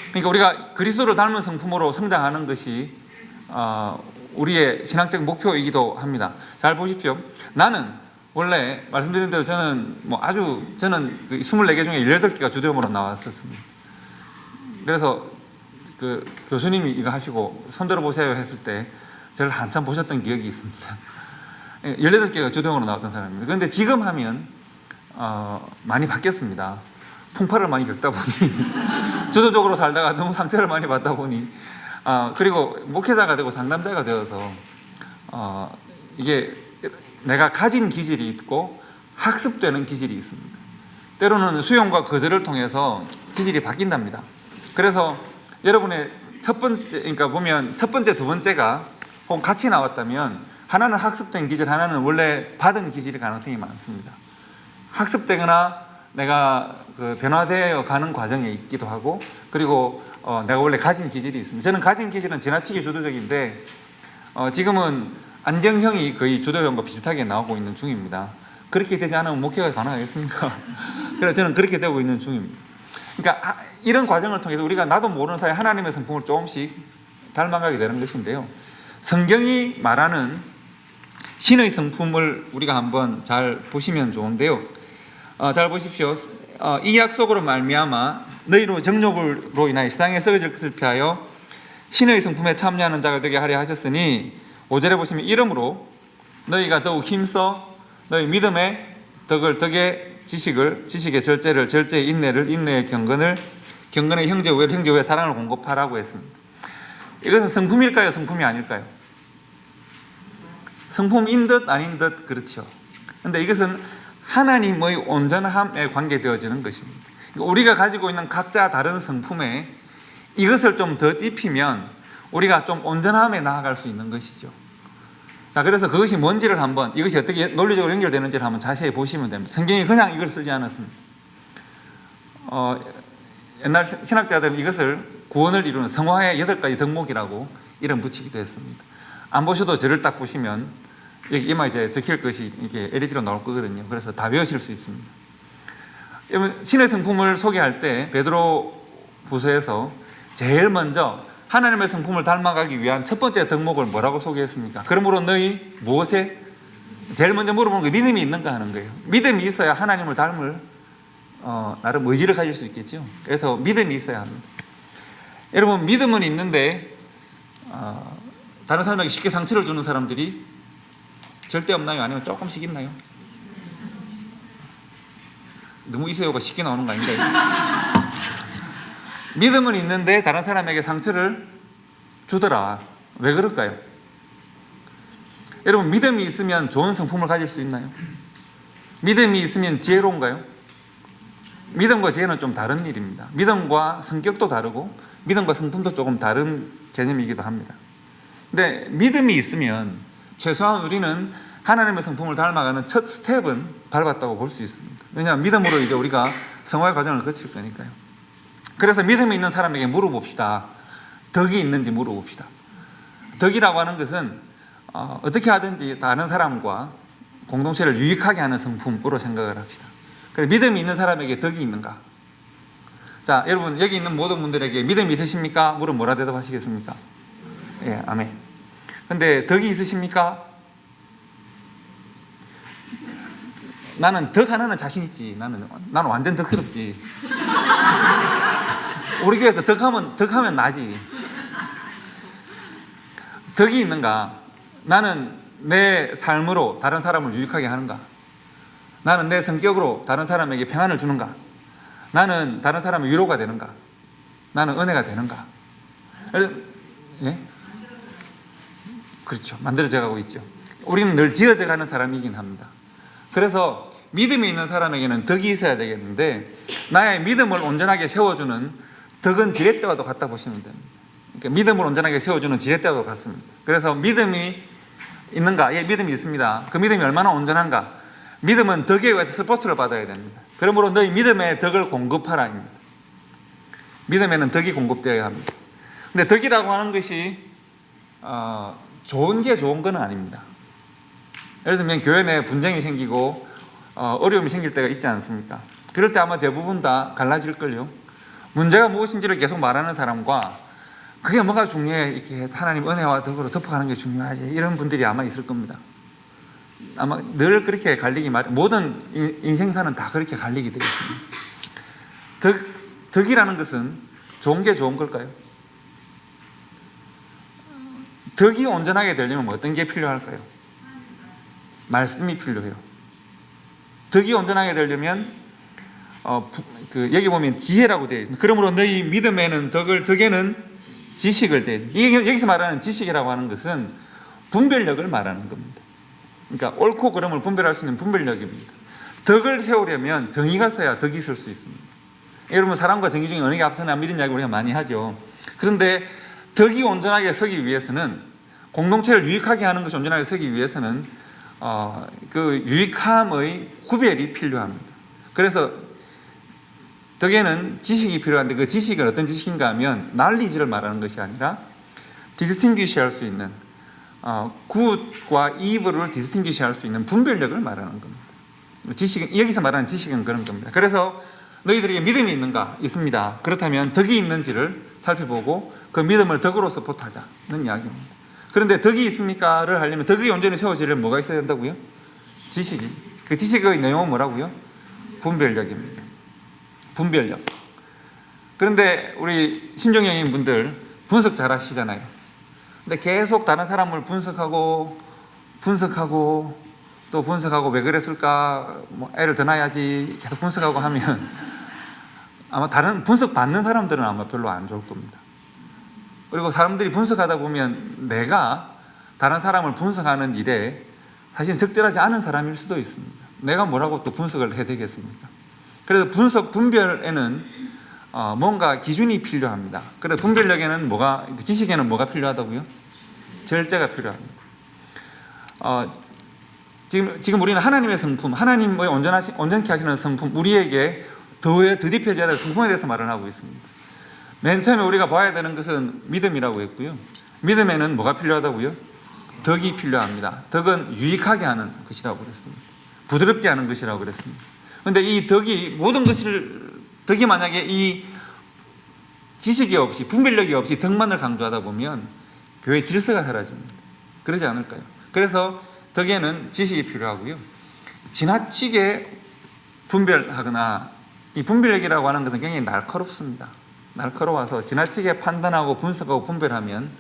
그러니까 우리가 그리스도를 닮은 성품으로 성장하는 것이 우리의 신학적 목표이기도 합니다. 잘 보십시오. 나는 원래 말씀드린 대로 저는 저는 24개 중에 18개가 주도형으로 나왔었습니다. 그래서 그 교수님이 이거 하시고 손들어 보세요 했을 때 저를 한참 보셨던 기억이 있습니다. 18개가 주도형으로 나왔던 사람입니다. 그런데 지금 하면 많이 바뀌었습니다. 풍파를 많이 겪다 보니 주도적으로 살다가 너무 상처를 많이 받다 보니 그리고 목회자가 되고 상담자가 되어서 이게 내가 가진 기질이 있고 학습되는 기질이 있습니다. 때로는 수용과 거절을 통해서 기질이 바뀐답니다. 그래서 여러분의 첫 번째, 그러니까 보면 첫 번째, 두 번째가 혹은 같이 나왔다면 하나는 학습된 기질, 하나는 원래 받은 기질일 가능성이 많습니다. 학습되거나 내가 변화되어 가는 과정에 있기도 하고, 그리고 내가 원래 가진 기질이 있습니다. 저는 가진 기질은 지나치게 주도적인데 지금은 안정형이 거의 주도형과 비슷하게 나오고 있는 중입니다. 그렇게 되지 않으면 목회가 가능하겠습니까? 그래서 저는 그렇게 되고 있는 중입니다. 그러니까 이런 과정을 통해서 우리가 나도 모르는 사이에 하나님의 성품을 조금씩 닮아가게 되는 것인데요. 성경이 말하는 신의 성품을 우리가 한번 잘 보시면 좋은데요. 잘 보십시오. 이 약속으로 말미암아 너희로 정욕으로 인하여 세상에 썩어질 것을 피하여 신의 성품에 참여하는 자가 되게 하려 하셨으니 5절에 보시면 이러므로 너희가 더욱 힘써 너희 믿음의 덕을 덕의 지식을 지식의 절제를 절제의 인내를 인내의 경건을 경건의 형제 우애를 형제 우애의 사랑을 공급하라고 했습니다. 이것은 성품일까요? 성품이 아닐까요? 성품인 듯 아닌 듯 그렇죠. 그런데 이것은 하나님의 온전함에 관계되어지는 것입니다. 우리가 가지고 있는 각자 다른 성품에 이것을 좀 더 입히면 우리가 좀 온전함에 나아갈 수 있는 것이죠. 자, 그래서 그것이 뭔지를 한번, 이것이 어떻게 논리적으로 연결되는지를 한번 자세히 보시면 됩니다. 성경이 그냥 이걸 쓰지 않았습니다. 옛날 신학자들은 이것을 구원을 이루는 성화의 8가지 덕목이라고 이름 붙이기도 했습니다. 안 보셔도 저를 딱 보시면 여기 이마 이제 적힐 것이 이렇게 LED로 나올 거거든요. 그래서 다 외우실 수 있습니다. 여러분, 신의 성품을 소개할 때 베드로후서에서 제일 먼저 하나님의 성품을 닮아가기 위한 첫 번째 덕목을 뭐라고 소개했습니까? 그러므로 너희 무엇에? 제일 먼저 물어보는 게 믿음이 있는가 하는 거예요. 믿음이 있어야 하나님을 닮을 나름 의지를 가질 수 있겠죠. 그래서 믿음이 있어야 합니다. 여러분, 믿음은 있는데 다른 사람에게 쉽게 상처를 주는 사람들이 절대 없나요? 아니면 조금씩 있나요? 너무 이세요가 쉽게 나오는 거 아닌가요? 믿음은 있는데 다른 사람에게 상처를 주더라. 왜 그럴까요? 여러분, 믿음이 있으면 좋은 성품을 가질 수 있나요? 믿음이 있으면 지혜로운가요? 믿음과 지혜는 좀 다른 일입니다. 믿음과 성격도 다르고 믿음과 성품도 조금 다른 개념이기도 합니다. 근데 믿음이 있으면 최소한 우리는 하나님의 성품을 닮아가는 첫 스텝은 밟았다고 볼 수 있습니다. 왜냐하면 믿음으로 이제 우리가 성화의 과정을 거칠 거니까요. 그래서 믿음이 있는 사람에게 물어봅시다. 덕이 있는지 물어봅시다. 덕이라고 하는 것은 어떻게 하든지 다른 사람과 공동체를 유익하게 하는 성품으로 생각을 합시다. 그래서 믿음이 있는 사람에게 덕이 있는가? 자, 여러분, 여기 있는 모든 분들에게 믿음이 있으십니까? 물으면 뭐라 대답하시겠습니까? 예, 아멘. 근데 덕이 있으십니까? 나는 덕 하나는 자신 있지. 나는 완전 덕스럽지. 우리 교회에서 덕하면 나지. 덕이 있는가? 나는 내 삶으로 다른 사람을 유익하게 하는가? 나는 내 성격으로 다른 사람에게 평안을 주는가? 나는 다른 사람의 위로가 되는가? 나는 은혜가 되는가? 예? 그렇죠. 만들어져 가고 있죠. 우리는 늘 지어져 가는 사람이긴 합니다. 그래서 믿음이 있는 사람에게는 덕이 있어야 되겠는데 나의 믿음을 온전하게 세워주는 덕은 지렛대와도 같다 보시면 됩니다. 그러니까 믿음을 온전하게 세워주는 지렛대와도 같습니다. 그래서 믿음이 있는가? 예, 믿음이 있습니다. 그 믿음이 얼마나 온전한가? 믿음은 덕에 의해서 스포트를 받아야 됩니다. 그러므로 너희 믿음에 덕을 공급하라입니다. 믿음에는 덕이 공급되어야 합니다. 근데 덕이라고 하는 것이 좋은 게 좋은 건 아닙니다. 예를 들면 교회 내에 분쟁이 생기고 어려움이 생길 때가 있지 않습니까? 그럴 때 아마 대부분 다 갈라질걸요. 문제가 무엇인지를 계속 말하는 사람과 그게 뭐가 중요해, 이렇게 하나님 은혜와 덕으로 덮어가는 게 중요하지, 이런 분들이 아마 있을 겁니다. 아마 늘 그렇게 갈리기 마련, 모든 인생사는 다 그렇게 갈리게 되어 있습니다. 덕이라는 것은 좋은 게 좋은 걸까요? 덕이 온전하게 되려면 어떤 게 필요할까요? 말씀이 필요해요. 덕이 온전하게 되려면 여기 보면 지혜라고 되어 있습니다. 그러므로 너희 믿음에는 덕에는 지식을 대. 여기서 말하는 지식이라고 하는 것은 분별력을 말하는 겁니다. 그러니까 옳고 그름을 분별할 수 있는 분별력입니다. 덕을 세우려면 정의가 있어야 덕이 있을 수 있습니다. 여러분, 사람과 정의 중에 어느 게 앞서나 이런 이야기 우리가 많이 하죠. 그런데 덕이 온전하게 서기 위해서는, 공동체를 유익하게 하는 것이 온전하게 서기 위해서는 그 유익함의 구별이 필요합니다. 그래서 덕에는 지식이 필요한데 그 지식은 어떤 지식인가 하면 knowledge를 말하는 것이 아니라 distinguish 할 수 있는 굿과 evil을 distinguish 할 수 있는 분별력을 말하는 겁니다. 지식은, 여기서 말하는 지식은 그런 겁니다. 그래서 너희들에게 믿음이 있는가? 있습니다. 그렇다면 덕이 있는지를 살펴보고 그 믿음을 덕으로 서포트하자는 이야기입니다. 그런데 덕이 있습니까를 하려면, 덕이 온전히 세워지려면 뭐가 있어야 된다고요? 지식이. 그 지식의 내용은 뭐라고요? 분별력입니다. 분별력. 그런데 우리 신종영인 분들 분석 잘 하시잖아요. 근데 계속 다른 사람을 분석하고 또 분석하고 왜 그랬을까, 뭐 애를 더 낳아야지 계속 분석하고 하면 아마 다른 분석 받는 사람들은 아마 별로 안 좋을 겁니다. 그리고 사람들이 분석하다 보면 내가 다른 사람을 분석하는 일에 사실 적절하지 않은 사람일 수도 있습니다. 내가 뭐라고 또 분석을 해야 되겠습니까? 그래서 분석, 분별에는 뭔가 기준이 필요합니다. 그래서 분별력에는 지식에는 뭐가 필요하다고요? 절제가 필요합니다. 지금 우리는 하나님의 성품, 하나님의 온전케 하시는 성품, 우리에게 더딥혀져야 될 성품에 대해서 말을 하고 있습니다. 맨 처음에 우리가 봐야 되는 것은 믿음이라고 했고요. 믿음에는 뭐가 필요하다고요? 덕이 필요합니다. 덕은 유익하게 하는 것이라고 그랬습니다. 부드럽게 하는 것이라고 그랬습니다. 그런데 이 덕이, 덕이 만약에 이 지식이 없이, 분별력이 없이 덕만을 강조하다 보면 교회 질서가 사라집니다. 그러지 않을까요? 그래서 덕에는 지식이 필요하고요. 지나치게 분별하거나, 이 분별력이라고 하는 것은 굉장히 날카롭습니다. 날카로워서 지나치게 판단하고 분석하고 분별하면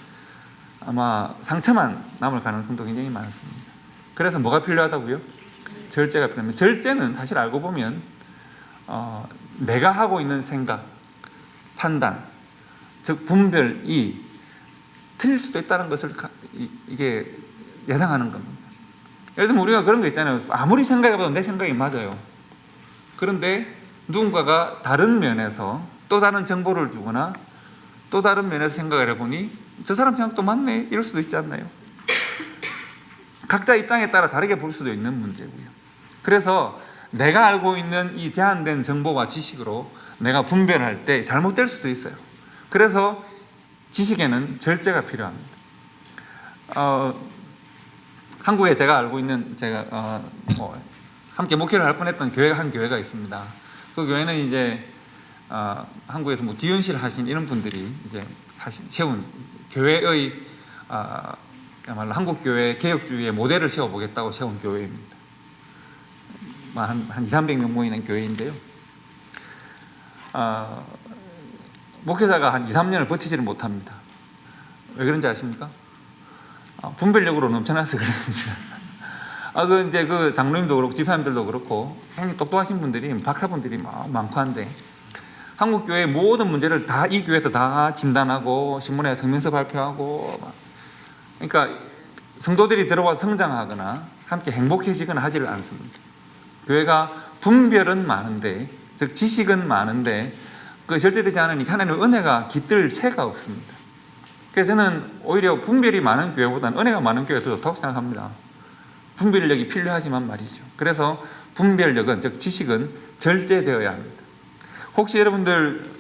아마 상처만 남을 가능성도 굉장히 많습니다. 그래서 뭐가 필요하다고요? 절제가 필요합니다. 절제는 사실 알고 보면 내가 하고 있는 생각, 판단, 즉 분별이 틀릴 수도 있다는 것을 이게 예상하는 겁니다. 예를 들면 우리가 그런 거 있잖아요. 아무리 생각해봐도 내 생각이 맞아요. 그런데 누군가가 다른 면에서 또 다른 정보를 주거나 또 다른 면에서 생각을 해보니 저 사람 생각도 맞네, 이럴 수도 있지 않나요? 각자 입장에 따라 다르게 볼 수도 있는 문제고요. 그래서 내가 알고 있는 이 제한된 정보와 지식으로 내가 분별할 때 잘못될 수도 있어요. 그래서 지식에는 절제가 필요합니다. 한국에 제가 알고 있는, 제가 함께 목회를 할 뻔했던 한 교회가 있습니다. 그 교회는 이제 한국에서 뭐 기원실 하신 이런 분들이 이제 세운 교회의 그야말로 한국 교회 개혁주의의 모델을 세워보겠다고 세운 교회입니다. 한 200~300명 모이는 교회인데요. 목회자가 한 2~3년을 버티지를 못합니다. 왜 그런지 아십니까? 분별력으로 넘쳐나서 그렇습니다. 이제 그 장로님도 그렇고 집사님들도 그렇고 굉장히 똑똑하신 분들이 박사분들이 많고 한데 한국 교회의 모든 문제를 다 이 교회에서 다 진단하고 신문에 성명서 발표하고 그러니까 성도들이 들어와서 성장하거나 함께 행복해지거나 하지를 않습니다. 교회가 분별은 많은데 즉 지식은 많은데 그 절제되지 않으니까 하나님의 은혜가 깃들 새가 없습니다. 그래서 저는 오히려 분별이 많은 교회보다는 은혜가 많은 교회가 더 좋다고 생각합니다. 분별력이 필요하지만 말이죠. 그래서 분별력은 즉 지식은 절제되어야 합니다. 혹시 여러분들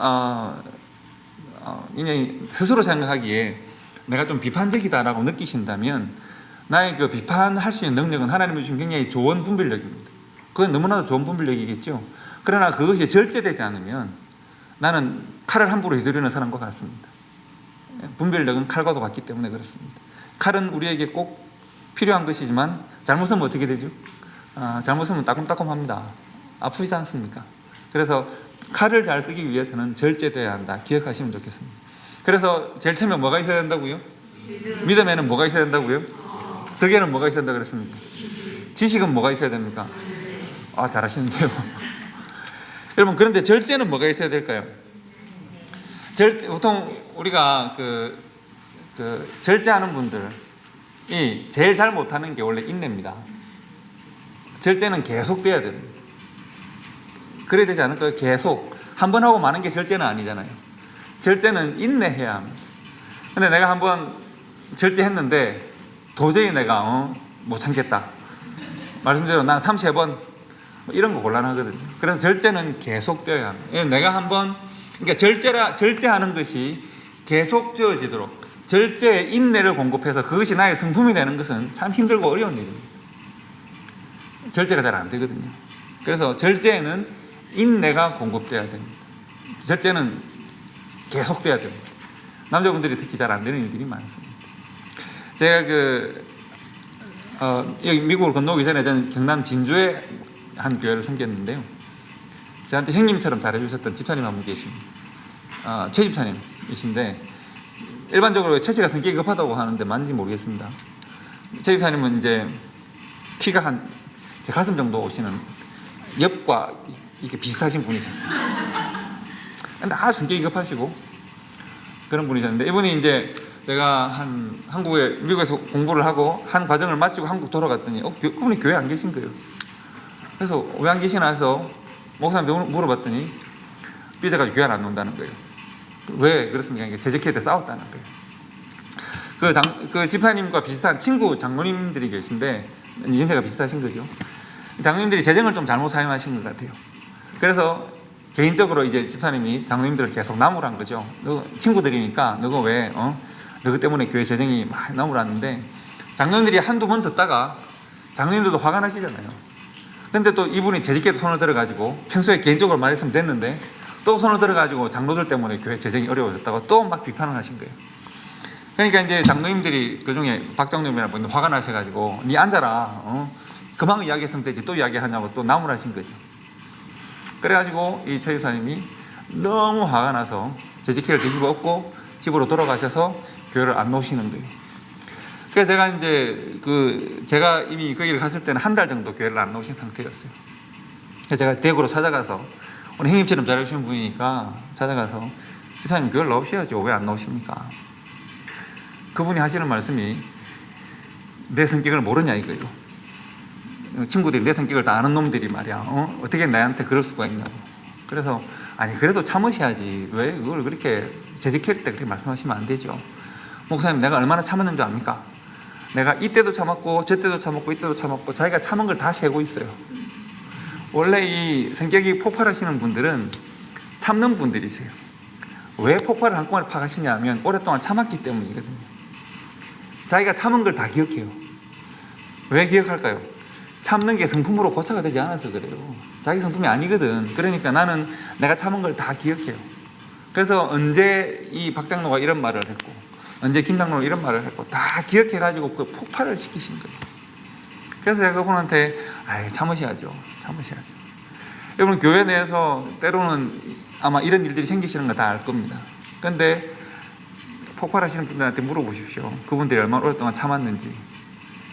그냥 스스로 생각하기에 내가 좀 비판적이다라고 느끼신다면 나의 그 비판할 수 있는 능력은 하나님이 주신 굉장히 좋은 분별력입니다. 그건 너무나도 좋은 분별력이겠죠. 그러나 그것이 절제되지 않으면 나는 칼을 함부로 휘두르는 사람과 같습니다. 분별력은 칼과도 같기 때문에 그렇습니다. 칼은 우리에게 꼭 필요한 것이지만 잘못 쓰면 어떻게 되죠? 잘못 쓰면 따끔따끔합니다. 아프지 않습니까? 그래서 칼을 잘 쓰기 위해서는 절제되어야 한다. 기억하시면 좋겠습니다. 그래서 제일 처음에 뭐가 있어야 된다고요? 믿음에는 뭐가 있어야 된다고요? 덕에는 뭐가 있어야 된다고 그랬습니까? 지식은 뭐가 있어야 됩니까? 잘하시는데요. 여러분, 그런데 절제는 뭐가 있어야 될까요? 보통 우리가 절제하는 분들이 제일 잘 못하는 게 원래 인내입니다. 절제는 계속 돼야 됩니다. 그래야 되지 않을까요? 계속. 한 번 하고 마는 게 절제는 아니잖아요. 절제는 인내해야 합니다. 근데 내가 한번 절제했는데 도저히 내가 못 참겠다. 말씀대로 난 33번 이런 거 곤란하거든요. 그래서 절제는 계속 되어야 합니다. 내가 한번 그러니까 절제하는 것이 계속 되어지도록 절제의 인내를 공급해서 그것이 나의 성품이 되는 것은 참 힘들고 어려운 일입니다. 절제가 잘 안 되거든요. 그래서 절제에는 인내가 공급돼야 됩니다. 절제는 계속돼야 됩니다. 남자분들이 특히 잘 안 되는 일들이 많습니다. 제가 여기 미국을 건너오기 전에 저는 경남 진주에 한 교회를 섬겼는데요. 저한테 형님처럼 잘해주셨던 집사님 한 분 계십니다. 최 집사님이신데 일반적으로 최 씨가 성격이 급하다고 하는데 맞는지 모르겠습니다. 최 집사님은 이제 키가 제 가슴 정도 오시는 옆과 이렇게 비슷하신 분이셨어요. 근데 아주 성격이 급하시고 그런 분이셨는데 이분이 이제 제가 미국에서 공부를 하고 한 과정을 마치고 한국 돌아갔더니 그분이 교회 안 계신 거예요. 그래서 왜 안 계시나 해서 목사님한테 물어봤더니 삐져가지고 교회 안 온다는 거예요. 왜 그렇습니까? 재직회 때 싸웠다는 거예요. 그 집사님과 비슷한 친구 장로님들이 계신데 인세가 비슷하신 거죠. 장로님들이 재정을 좀 잘못 사용하신 것 같아요. 그래서 개인적으로 이제 집사님이 장로님들을 계속 나무란 거죠. 너 친구들이니까 너가 왜 너그 때문에 교회 재정이 많이 나무라는데 장로님들이 한두 번 듣다가 장로님들도 화가 나시잖아요. 근데 또 이분이 재직회도 손을 들어가지고 평소에 개인적으로 말했으면 됐는데 또 손을 들어가지고 장로들 때문에 교회 재정이 어려워졌다고 또 막 비판을 하신 거예요. 그러니까 이제 장로님들이 그중에 박장로님이라는 분이 화가 나셔가지고 니 앉아라. 그만 이야기했으면 되지 또 이야기하냐고 또 나무라신 거죠. 그래가지고 이 최 집사님이 너무 화가 나서 재직회를 뒤집어 엎고 집으로 돌아가셔서 교회를 안 나오시는 거예요. 그래서 제가 이제 제가 이미 거기를 갔을 때는 한 달 정도 교회를 안 나오신 상태였어요. 그래서 제가 대구로 찾아가서 오늘 형님처럼 잘하시는 분이니까 찾아가서 집사님 교회를 나오셔야죠. 왜 안 나오십니까? 그분이 하시는 말씀이 내 성격을 모르냐 이거예요. 친구들이 내 성격을 다 아는 놈들이 말이야. 어떻게 나한테 그럴 수가 있냐고. 그래서 아니 그래도 참으셔야지. 왜 그걸 그렇게 재직회 때 그렇게 말씀하시면 안 되죠. 목사님 내가 얼마나 참았는 줄 압니까? 내가 이때도 참았고 저때도 참았고 이때도 참았고 자기가 참은 걸 다 세고 있어요. 원래 이 성격이 폭발하시는 분들은 참는 분들이세요. 왜 폭발을 한꺼번에 파가시냐 하면 오랫동안 참았기 때문이거든요. 자기가 참은 걸 다 기억해요. 왜 기억할까요? 참는 게 성품으로 고쳐가 되지 않아서 그래요. 자기 성품이 아니거든. 그러니까 나는 내가 참은 걸 다 기억해요. 그래서 언제 이 박장로가 이런 말을 했고 언제 김장로가 이런 말을 했고 다 기억해가지고 그 폭발을 시키신 거예요. 그래서 제가 그분한테 참으셔야죠. 여러분 교회 내에서 때로는 아마 이런 일들이 생기시는 거 다 알 겁니다. 그런데 폭발하시는 분들한테 물어보십시오. 그분들이 얼마나 오랫동안 참았는지.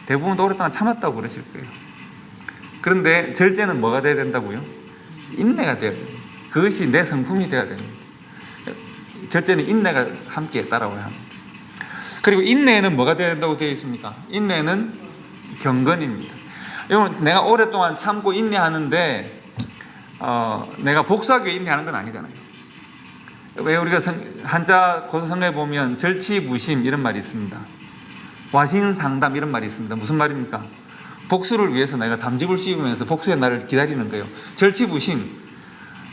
대부분 오랫동안 참았다고 그러실 거예요. 그런데 절제는 뭐가 돼야 된다고요? 인내가 돼야 돼요. 그것이 내 성품이 돼야 됩니다. 절제는 인내가 함께 따라와야 합니다. 그리고 인내는 뭐가 돼야 된다고 되어 있습니까? 인내는 경건입니다. 여러분 내가 오랫동안 참고 인내하는데 내가 복수하기 위해 인내하는 건 아니잖아요. 왜 우리가 한자 고서성에 보면 절치무심 이런 말이 있습니다. 와신상담 이런 말이 있습니다. 무슨 말입니까? 복수를 위해서 내가 담즙을 씌우면서 복수의 날을 기다리는 거예요. 절치무심,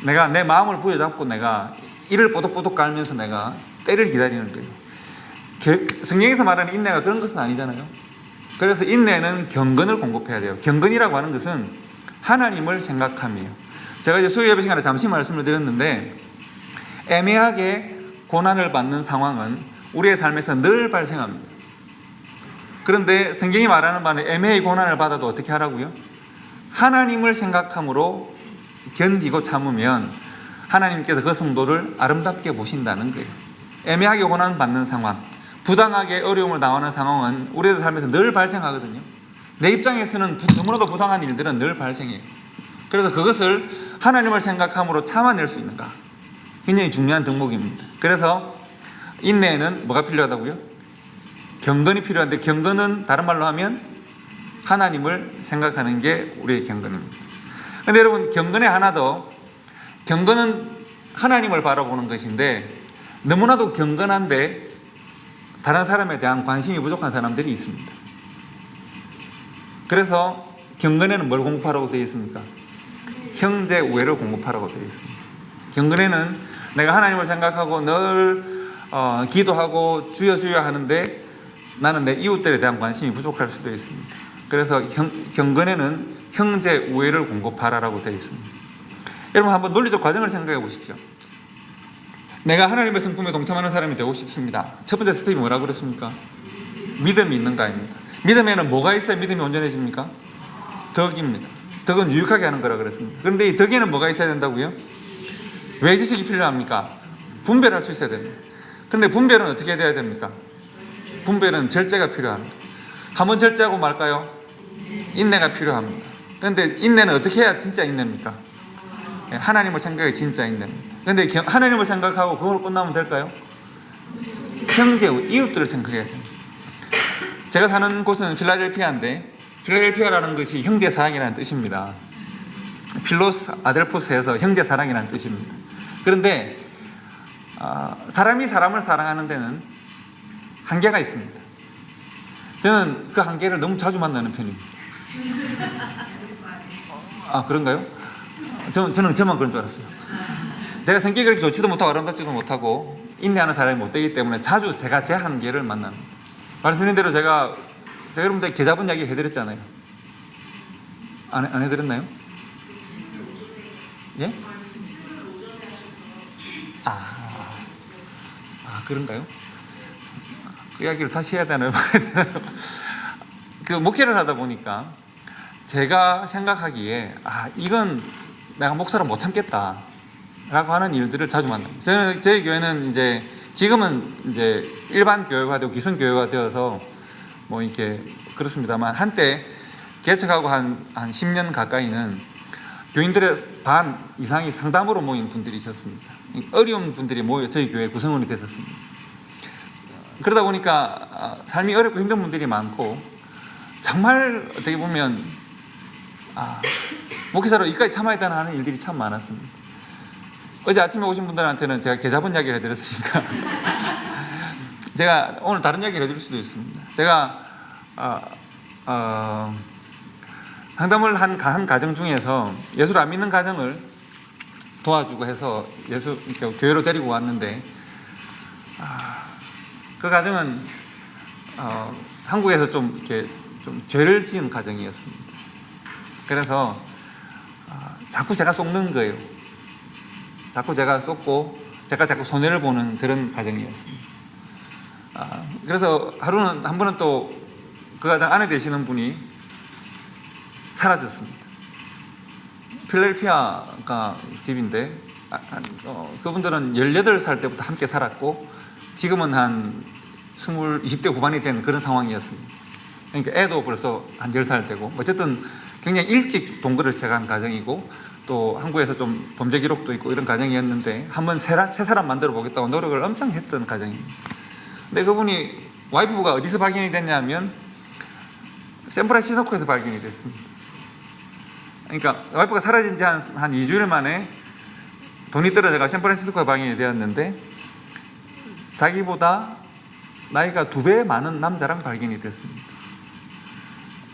내가 내 마음을 부여잡고 내가 이를 뽀독뽀독 깔면서 내가 때를 기다리는 거예요. 성경에서 말하는 인내가 그런 것은 아니잖아요. 그래서 인내는 경건을 공급해야 돼요. 경건이라고 하는 것은 하나님을 생각함이에요. 제가 이제 수요 예배 시간에 잠시 말씀을 드렸는데 애매하게 고난을 받는 상황은 우리의 삶에서 늘 발생합니다. 그런데 성경이 말하는 바는 애매히 고난을 받아도 어떻게 하라고요? 하나님을 생각함으로 견디고 참으면 하나님께서 그 성도를 아름답게 보신다는 거예요. 애매하게 고난 받는 상황, 부당하게 어려움을 당하는 상황은 우리의 삶에서 늘 발생하거든요. 내 입장에서는 너무나도 부당한 일들은 늘 발생해요. 그래서 그것을 하나님을 생각함으로 참아낼 수 있는가? 굉장히 중요한 덕목입니다. 그래서 인내에는 뭐가 필요하다고요? 경건이 필요한데 경건은 다른 말로 하면 하나님을 생각하는 게 우리의 경건입니다. 그런데 여러분 경건에 하나 더, 경건은 하나님을 바라보는 것인데 너무나도 경건한데 다른 사람에 대한 관심이 부족한 사람들이 있습니다. 그래서 경건에는 뭘 공급하라고 되어 있습니까? 형제 우애를 공급하라고 되어 있습니다. 경건에는 내가 하나님을 생각하고 늘 기도하고 주여 주여 하는데 나는 내 이웃들에 대한 관심이 부족할 수도 있습니다. 그래서 경건에는 형제 우애를 공급하라고 되어 있습니다. 여러분 한번 논리적 과정을 생각해 보십시오. 내가 하나님의 성품에 동참하는 사람이 되고 싶습니다. 첫 번째 스텝이 뭐라고 그랬습니까? 믿음이 있는가입니다. 믿음에는 뭐가 있어야 믿음이 온전해집니까? 덕입니다. 덕은 유익하게 하는 거라 그랬습니다. 그런데 이 덕에는 뭐가 있어야 된다고요? 외지식이 필요합니까? 분별할 수 있어야 됩니다. 그런데 분별은 어떻게 돼야 됩니까? 분별은 절제가 필요합니다. 한번 절제하고 말까요? 인내가 필요합니다. 그런데 인내는 어떻게 해야 진짜 인내입니까? 하나님을 생각해 진짜 인내입니다. 그런데 하나님을 생각하고 그걸 끝나면 될까요? 형제, 이웃들을 생각해야 됩니다. 제가 사는 곳은 필라델피아인데 필라델피아라는 것이 형제 사랑이라는 뜻입니다. 필로스 아델포스에서 형제 사랑이라는 뜻입니다. 그런데 사람이 사람을 사랑하는 데는 한계가 있습니다. 저는 그 한계를 너무 자주 만나는 편입니다. 그런가요? 저는 저만 그런 줄 알았어요. 제가 성격이 그렇게 좋지도 못하고 아름답지도 못하고 인내하는 사람이 못 되기 때문에 자주 제가 제 한계를 만납니다. 말씀드린 대로 제가 여러분들 계좌분 이야기 해드렸잖아요. 안 해드렸나요? 예? 그런가요? 그 이야기를 다시 해야 되나요? 그 목회를 하다 보니까 제가 생각하기에 이건 내가 목사로 못 참겠다 라고 하는 일들을 자주 만납니다. 저희 교회는 이제 지금은 이제 일반 교회화되고 기성 교회화되어서 뭐 이렇게 그렇습니다만 한때 개척하고 한 10년 가까이는 교인들의 반 이상이 상담으로 모인 분들이 있었습니다. 어려운 분들이 모여 저희 교회 구성원이 됐었습니다. 그러다 보니까 삶이 어렵고 힘든 분들이 많고 정말 어떻게 보면 목회자로 이까지 참아야 되나 하는 일들이 참 많았습니다. 어제 아침에 오신 분들한테는 제가 계좌분 이야기를 해드렸으니까 제가 오늘 다른 이야기를 해드릴 수도 있습니다. 제가 상담을 한 가정 중에서 예수를 안 믿는 가정을 도와주고 해서 교회로 데리고 왔는데 그 가정은 한국에서 좀 죄를 지은 가정이었습니다. 그래서 자꾸 제가 속는 거예요. 자꾸 제가 속고 제가 자꾸 손해를 보는 그런 가정이었습니다. 그래서 한 번은 또 그 가정 아내 되시는 분이 사라졌습니다. 필라델피아가 집인데 그분들은 18살 때부터 함께 살았고 지금은 한 20대 후반이 된 그런 상황이었습니다. 그러니까 애도 벌써 한 10살 되고 어쨌든 굉장히 일찍 동거를 시작한 가정이고 또 한국에서 좀 범죄 기록도 있고 이런 가정이었는데 한번 새 사람 만들어 보겠다고 노력을 엄청 했던 가정입니다. 근데 그분이 와이프가 어디서 발견이 됐냐면 샌프란시스코에서 발견이 됐습니다. 그러니까 와이프가 사라진 지 한 2주일 만에 돈이 떨어져가 샌프란시스코에 발견이 되었는데 자기보다 나이가 2배 많은 남자랑 발견이 됐습니다.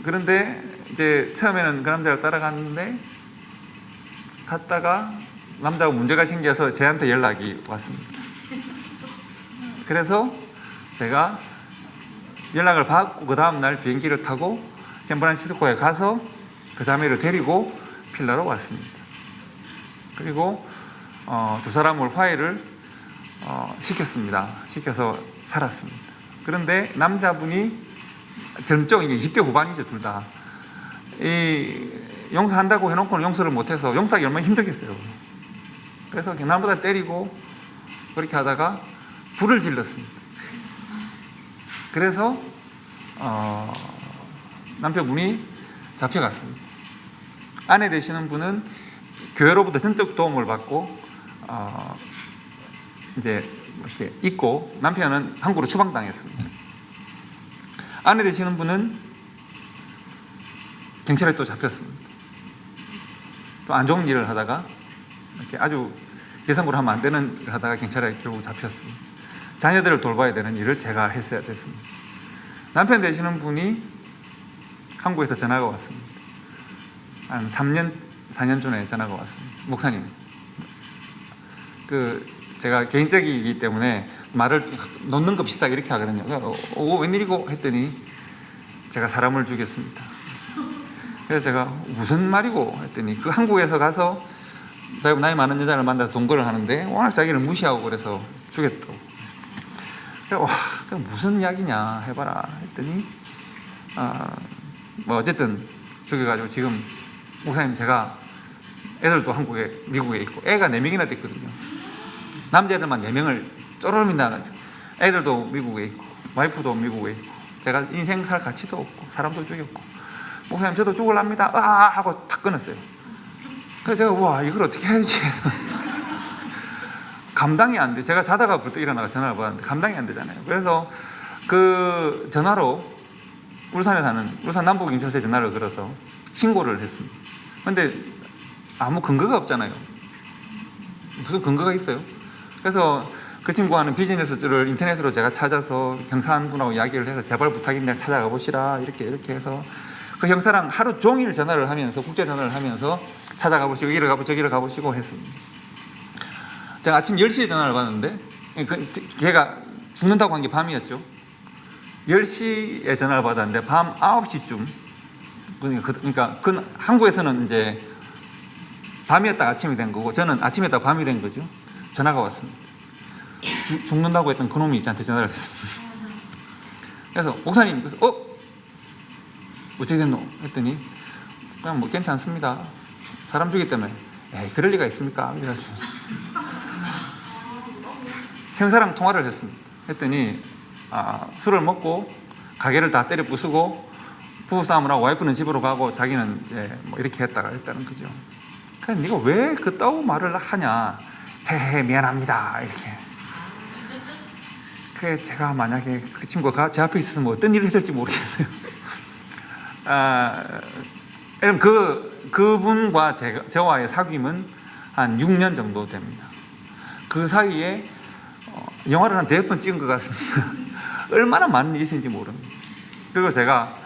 그런데 이제 처음에는 그 남자를 따라갔는데 갔다가 남자가 문제가 생겨서 저한테 연락이 왔습니다. 그래서 제가 연락을 받고 그 다음날 비행기를 타고 샌프란시스코에 가서 그 자매를 데리고 필라로 왔습니다. 그리고 두 사람을 화해를 시켰습니다. 시켜서 살았습니다. 그런데 남자분이 젊죠. 이게 20대 후반이죠, 둘 다. 용서한다고 해놓고는 용서를 못해서 용서하기 얼마나 힘들겠어요. 그래서 나보다 때리고 그렇게 하다가 불을 질렀습니다. 그래서 남편분이 잡혀갔습니다. 아내 되시는 분은 교회로부터 전적 도움을 받고 이제 이렇게 있고 남편은 한국으로 추방당했습니다. 아내 되시는 분은 경찰에 또 잡혔습니다. 또 안 좋은 일을 하다가 이렇게 아주 예상으로 하면 안 되는 일을 하다가 경찰에 결국 잡혔습니다. 자녀들을 돌봐야 되는 일을 제가 했어야 됐습니다. 남편 되시는 분이 한국에서 전화가 왔습니다. 한 3년, 4년 전에 전화가 왔습니다. 목사님, 제가 개인적이기 때문에 말을 놓는 것 비슷하게 이렇게 하거든요. 웬일이고 했더니 제가 사람을 죽였습니다. 그래서 제가 무슨 말이고 했더니 그 한국에서 가서 자기 나이 많은 여자를 만나서 동거를 하는데 워낙 자기를 무시하고 그래서 죽였다고. 그래서 와, 무슨 이야기냐 해봐라 했더니 뭐 어쨌든 죽여가지고 지금 목사님 제가 애들도 미국에 있고 애가 4명이나 됐거든요. 남자애들만 4명을 쪼르르 나가지고 애들도 미국에 있고 와이프도 미국에 있고 제가 인생 살 가치도 없고 사람도 죽였고 목사님 저도 죽을랍니다 하고 탁 끊었어요. 그래서 제가 와 이걸 어떻게 해야지 감당이 안 돼. 제가 자다가 벌떡 일어나가 전화를 받았는데 감당이 안 되잖아요. 그래서 그 전화로 울산 남부경찰서에 전화를 걸어서 신고를 했습니다. 근데 아무 근거가 없잖아요. 무슨 근거가 있어요? 그래서 그 친구가 하는 비즈니스를 인터넷으로 제가 찾아서 형사분하고 이야기를 해서 제발 부탁인데 찾아가 보시라 이렇게 해서 그 형사랑 하루 종일 전화를 하면서 국제 전화를 하면서 찾아가 보시고 이리 가보시고 저기를 가보시고 했습니다. 제가 아침 10시에 전화를 받았는데 걔가 죽는다고 한 게 밤이었죠. 10시에 전화를 받았는데 밤 9시쯤 그러니까 한국에서는 이제 밤이었다가 아침이 된 거고 저는 아침이었다가 밤이 된 거죠. 전화가 왔습니다. 죽는다고 했던 그놈이 저한테 전화를 했습니다. 그래서 목사님 어떻게 됐노? 했더니 그냥 뭐 괜찮습니다. 사람 죽였다며. 에이 그럴 리가 있습니까? 그래가지고 형사랑 통화를 했습니다. 했더니 술을 먹고 가게를 다 때려 부수고 부부싸움을 하고 와이프는 집으로 가고 자기는 이제 뭐 이렇게 했다는 거죠. 그래서 네가 왜 그따위 말을 하냐? 헤헤 미안합니다 이렇게. 그래 제가 만약에 그 친구가 제 앞에 있었으면 어떤 일을 했을지 모르겠어요. 그분과 저와의 사귐은 한 6년 정도 됩니다. 그 사이에 영화를 한 4번 찍은 것 같습니다. 얼마나 많은 일이 있는지 모릅니다. 그리고 제가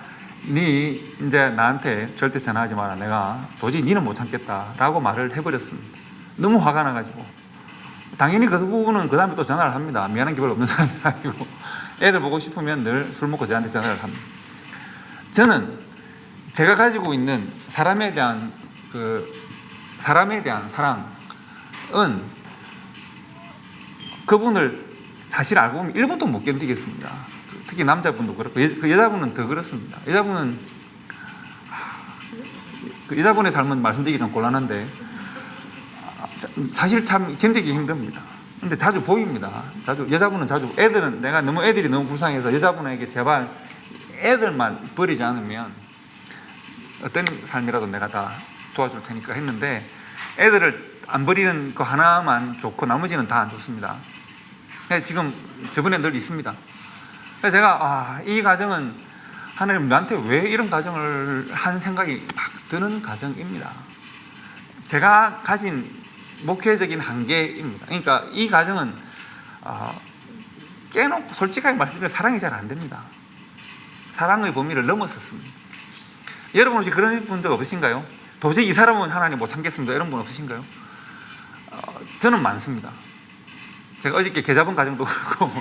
이제 나한테 절대 전화하지 마라. 내가 도저히 니는 못 참겠다라고 말을 해버렸습니다. 너무 화가 나가지고. 당연히 그 부분은 그 다음에 또 전화를 합니다. 미안한 게 별로 없는 사람이 아니고 애들 보고 싶으면 늘 술 먹고 저한테 전화를 합니다. 저는 제가 가지고 있는 사람에 대한 사랑은 그분을 사실 알고 보면 1분도 못 견디겠습니다. 특히 남자분도 그렇고 그 여자분은 더 그렇습니다. 여자분은 그 여자분의 삶은 말씀드리기 좀 곤란한데 사실 참 견디기 힘듭니다. 근데 자주 보입니다. 자주 여자분은 자주 애들은 내가 너무 애들이 너무 불쌍해서 여자분에게 제발 애들만 버리지 않으면 어떤 삶이라도 내가 다 도와줄 테니까 했는데 애들을 안 버리는 거 하나만 좋고 나머지는 다 안 좋습니다. 그래서 지금 저번에 늘 있습니다. 그래서 제가 이 가정은 하나님 나한테 왜 이런 가정을 한 생각이 막 드는 가정입니다. 제가 가진 목회적인 한계입니다. 그러니까 이 가정은 깨놓고 솔직하게 말씀드리면 사랑이 잘 안 됩니다. 사랑의 범위를 넘어섰습니다. 여러분 혹시 그런 분들 없으신가요? 도저히 이 사람은 하나님 못 참겠습니다. 이런 분 없으신가요? 저는 많습니다. 제가 어저께 개 잡은 가정도 그렇고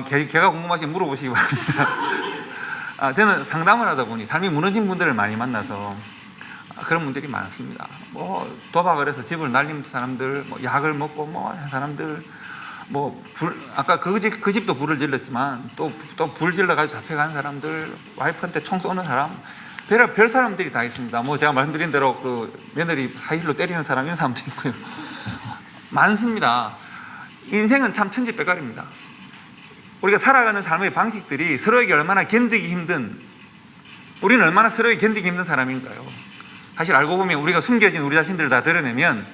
개가 궁금하시면 물어보시기 바랍니다. 저는 상담을 하다 보니 삶이 무너진 분들을 많이 만나서 그런 분들이 많습니다. 뭐 도박을 해서 집을 날린 사람들, 뭐 약을 먹고 뭐 한 사람들, 아까 그 집도 불을 질렀지만 또 불 질러가지고 잡혀간 사람들, 와이프한테 총 쏘는 사람, 별 사람들이 다 있습니다. 뭐 제가 말씀드린 대로 그 며느리 하이힐로 때리는 사람 이런 사람도 있고요. 많습니다. 인생은 참 천지백갈입니다. 우리가 살아가는 삶의 방식들이 서로에게 얼마나 견디기 힘든, 우리는 얼마나 서로에게 견디기 힘든 사람인가요? 사실 알고 보면 우리가 숨겨진 우리 자신들을 다 드러내면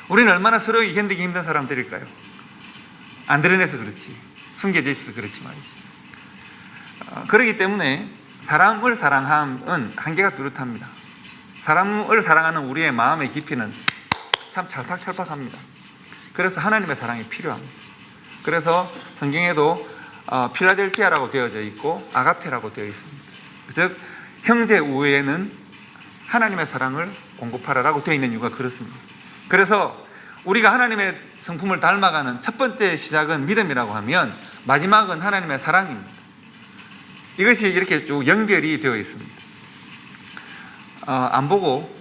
우리는 얼마나 서로에게 견디기 힘든 사람들일까요? 안 드러내서 그렇지, 숨겨져 있어서 그렇지 말이죠. 그렇기 때문에 사람을 사랑함은 한계가 뚜렷합니다. 사람을 사랑하는 우리의 마음의 깊이는 참 찰팍찰팍합니다. 그래서 하나님의 사랑이 필요합니다. 그래서 성경에도 필라델피아라고 되어져 있고 아가페라고 되어 있습니다. 즉 형제 우애에는 하나님의 사랑을 공급하라라고 되어 있는 이유가 그렇습니다. 그래서 우리가 하나님의 성품을 닮아가는 첫 번째 시작은 믿음이라고 하면 마지막은 하나님의 사랑입니다. 이것이 이렇게 쭉 연결이 되어 있습니다. 안 보고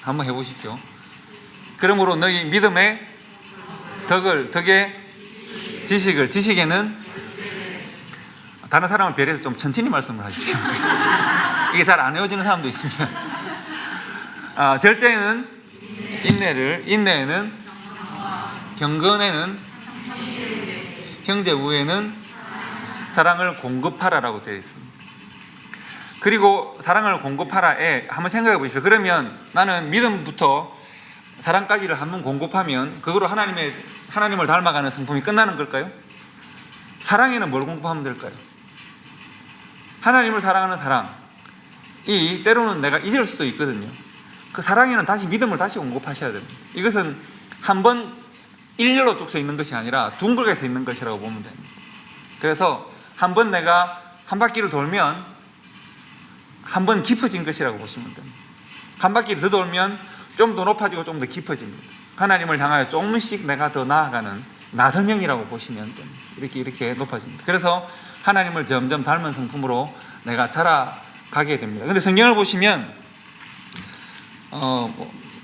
한번 해보십시오. 그러므로 너희 믿음의 덕의 지식을, 지식에는 다른 사람을 배려해서 좀 천천히 말씀을 하십시오. 이게 잘 안 외워지는 사람도 있습니다. 절제에는 인내를, 인내에는 경건에는 형제 우애는 사랑을 공급하라라고 되어 있습니다. 그리고 사랑을 공급하라에 한번 생각해 보십시오. 그러면 나는 믿음부터 사랑까지를 한번 공급하면 그거로 하나님을 닮아가는 성품이 끝나는 걸까요? 사랑에는 뭘 공급하면 될까요? 하나님을 사랑하는 사랑이 때로는 내가 잊을 수도 있거든요. 그 사랑에는 다시 믿음을 다시 공급하셔야 됩니다. 이것은 한번 일렬로 쭉 서 있는 것이 아니라 둥글게 서 있는 것이라고 보면 됩니다. 그래서 한번 내가 한 바퀴를 돌면 한 번 깊어진 것이라고 보시면 됩니다. 한 바퀴를 더 돌면 좀 더 높아지고 좀 더 깊어집니다. 하나님을 향하여 조금씩 내가 더 나아가는 나선형이라고 보시면 됩니다. 이렇게 높아집니다. 그래서 하나님을 점점 닮은 성품으로 내가 자라가게 됩니다. 근데 성경을 보시면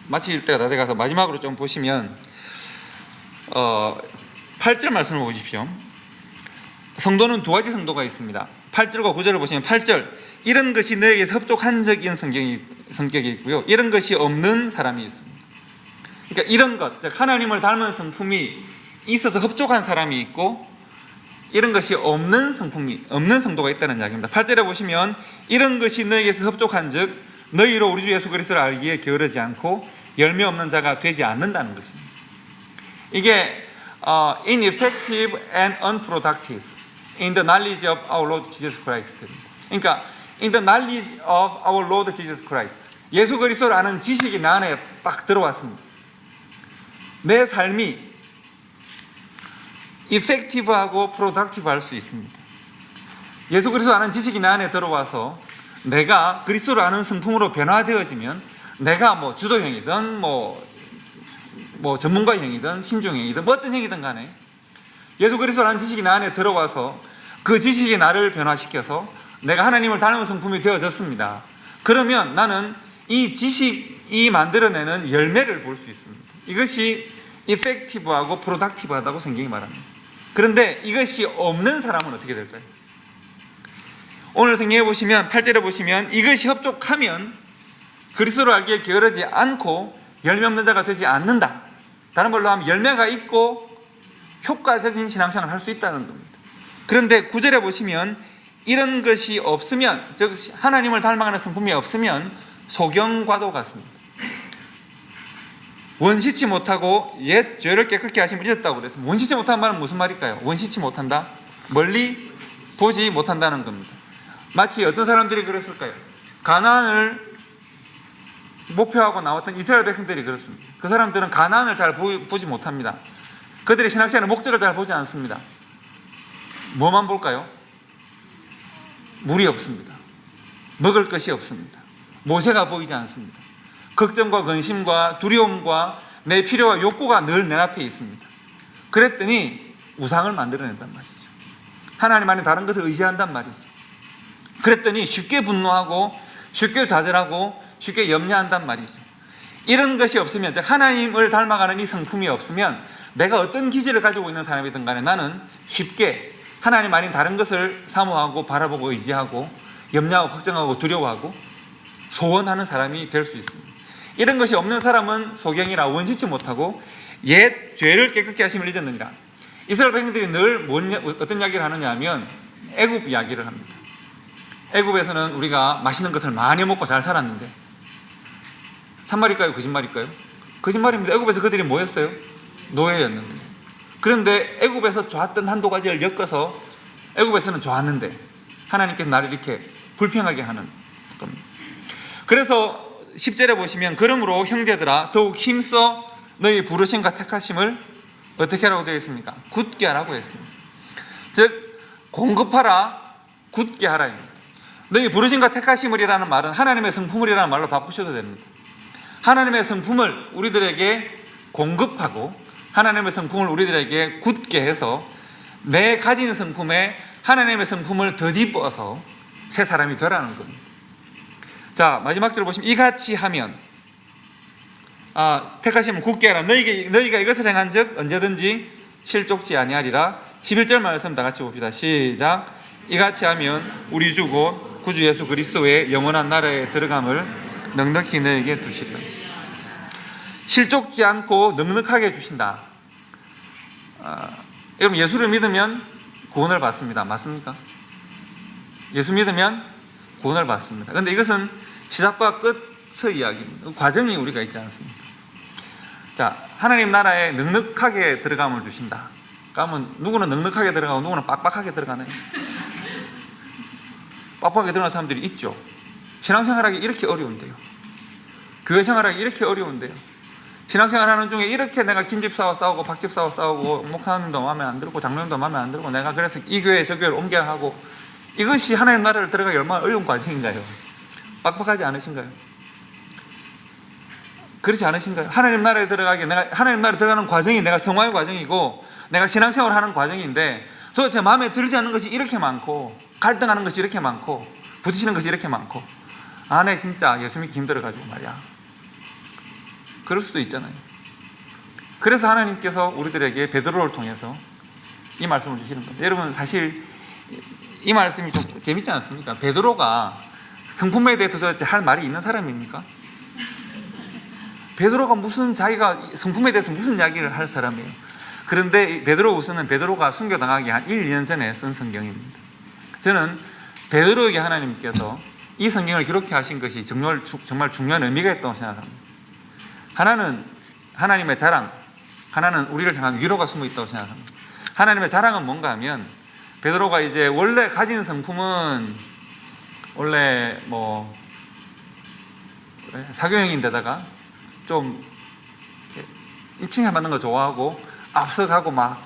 마칠 때가 다 돼가서 마지막으로 좀 보시면 8절 말씀을 보십시오. 성도는 두 가지 성도가 있습니다. 8절과 9절을 보시면 8절, 이런 것이 너에게 협족한적인 성격이 있고요, 이런 것이 없는 사람이 있습니다. 그러니까 이런 것, 즉 하나님을 닮은 성품이 있어서 흡족한 사람이 있고 이런 것이 없는 성도가 있다는 이야기입니다. 8절에 보시면 이런 것이 너에게서 흡족한 즉 너희로 우리 주 예수 그리스도를 알기에 게으르지 않고 열매 없는 자가 되지 않는다는 것입니다. 이게 ineffective and unproductive in the knowledge of our Lord Jesus Christ. 그러니까 in the knowledge of our Lord Jesus Christ, 예수 그리스도를 아는 지식이 내 안에 딱 들어왔습니다. 내 삶이 effective하고 productive 할 수 있습니다. 예수 그리스도 아는 지식이 내 안에 들어와서 내가 그리스도를 아는 성품으로 변화되어지면 내가 뭐 주도형이든 뭐 전문가형이든 신중형이든 뭐 어떤 형이든 간에 예수 그리스도를 아는 지식이 내 안에 들어와서 그 지식이 나를 변화시켜서 내가 하나님을 닮은 성품이 되어졌습니다. 그러면 나는 이 지식이 만들어내는 열매를 볼 수 있습니다. 이것이 effective하고 productive하다고 성경이 말합니다. 그런데 이것이 없는 사람은 어떻게 될까요? 오늘 성경에 보시면 8절에 보시면 이것이 협족하면 그리스도를 알기에 게으르지 않고 열매 없는 자가 되지 않는다. 다른 말로 하면 열매가 있고 효과적인 신앙생활을 할 수 있다는 겁니다. 그런데 9절에 보시면 이런 것이 없으면, 즉 하나님을 닮아가는 성품이 없으면 소경과도 같습니다. 원시치 못하고 옛 죄를 깨끗게 하심을 잊었다고 그랬습니다. 원시치 못한 말은 무슨 말일까요? 원시치 못한다? 멀리 보지 못한다는 겁니다. 마치 어떤 사람들이 그랬을까요? 가나안을 목표하고 나왔던 이스라엘 백성들이 그렇습니다. 그 사람들은 가나안을 잘 보지 못합니다. 그들의 신앙생활의 목적을 잘 보지 않습니다. 뭐만 볼까요? 물이 없습니다. 먹을 것이 없습니다. 모세가 보이지 않습니다. 걱정과 근심과 두려움과 내 필요와 욕구가 늘 내 앞에 있습니다. 그랬더니 우상을 만들어낸단 말이죠. 하나님 아닌 다른 것을 의지한단 말이죠. 그랬더니 쉽게 분노하고 쉽게 좌절하고 쉽게 염려한단 말이죠. 이런 것이 없으면, 즉 하나님을 닮아가는 이 성품이 없으면 내가 어떤 기질을 가지고 있는 사람이든 간에 나는 쉽게 하나님 아닌 다른 것을 사모하고 바라보고 의지하고 염려하고 걱정하고 두려워하고 소원하는 사람이 될 수 있습니다. 이런 것이 없는 사람은 소경이라 원시치 못하고 옛 죄를 깨끗게 하심을 잊었느니라. 이스라엘 백성들이 늘 어떤 이야기를 하느냐 하면 애굽 이야기를 합니다. 애굽에서는 우리가 맛있는 것을 많이 먹고 잘 살았는데, 참말일까요? 거짓말일까요? 거짓말입니다. 애굽에서 그들이 뭐였어요? 노예였는데. 그런데 애굽에서 좋았던 한두 가지를 엮어서 애굽에서는 좋았는데 하나님께서 나를 이렇게 불평하게 하는 겁니다. 그래서 10절에 보시면 그러므로 형제들아 더욱 힘써 너희 부르심과 택하심을 어떻게 하라고 되어 있습니까? 굳게 하라고 했습니다. 즉 공급하라, 굳게 하라입니다. 너희 부르심과 택하심을이라는 말은 하나님의 성품을이라는 말로 바꾸셔도 됩니다. 하나님의 성품을 우리들에게 공급하고 하나님의 성품을 우리들에게 굳게 해서 내 가진 성품에 하나님의 성품을 덧입어서 새 사람이 되라는 겁니다. 자, 마지막 절 보시면 이같이 하면, 택하시면 굳게 하라. 너희가 이것을 행한 즉 언제든지 실족지 아니하리라. 11절 말씀 다 같이 봅시다. 시작. 이같이 하면 우리 주 곧 구주 예수 그리스도의 영원한 나라에 들어감을 넉넉히 너에게 두시리라. 실족지 않고 넉넉하게 주신다. 여러분, 예수를 믿으면 구원을 받습니다. 맞습니까? 예수 믿으면 구원을 받습니다. 그런데 이것은 시작과 끝의 이야기입니다. 과정이 우리가 있지 않습니까? 자, 하나님 나라에 넉넉하게 들어감을 주신다. 그러면 누구는 넉넉하게 들어가고 누구는 빡빡하게 들어가나요? 빡빡하게 들어가는 사람들이 있죠. 신앙생활하기 이렇게 어려운데요. 교회 생활하기 이렇게 어려운데요. 신앙생활 하는 중에 이렇게 내가 김집사와 싸우고 박집사와 싸우고 목사님도 마음에 안 들고 장로님도 마음에 안 들고 내가 그래서 이 교회 저 교회를 옮겨야 하고, 이것이 하나님 나라를 들어가기 얼마나 어려운 과정인가요? 빡빡하지 않으신가요? 그렇지 않으신가요? 하나님 나라에 하나님 나라에 들어가는 과정이 내가 성화의 과정이고 내가 신앙생활을 하는 과정인데, 도대체 마음에 들지 않는 것이 이렇게 많고 갈등하는 것이 이렇게 많고 부딪히는 것이 이렇게 많고, 내 진짜 예수 믿기 힘들어가지고 말이야. 그럴 수도 있잖아요. 그래서 하나님께서 우리들에게 베드로를 통해서 이 말씀을 주시는 겁니다. 여러분, 사실 이 말씀이 좀 재밌지 않습니까? 베드로가 성품에 대해서 도대체 할 말이 있는 사람입니까? 베드로가 무슨 자기가 성품에 대해서 무슨 이야기를 할 사람이에요? 그런데 베드로 우서는 베드로가 순교당하기 한 1, 2년 전에 쓴 성경입니다. 저는 베드로에게 하나님께서 이 성경을 기록해 하신 것이 정말 중요한 의미가 있다고 생각합니다. 하나는 하나님의 자랑, 하나는 우리를 향한 위로가 숨어 있다고 생각합니다. 하나님의 자랑은 뭔가 하면, 베드로가 이제 원래 가진 성품은 원래 사교형인데다가 좀 칭찬 받는 거 좋아하고 앞서가고 막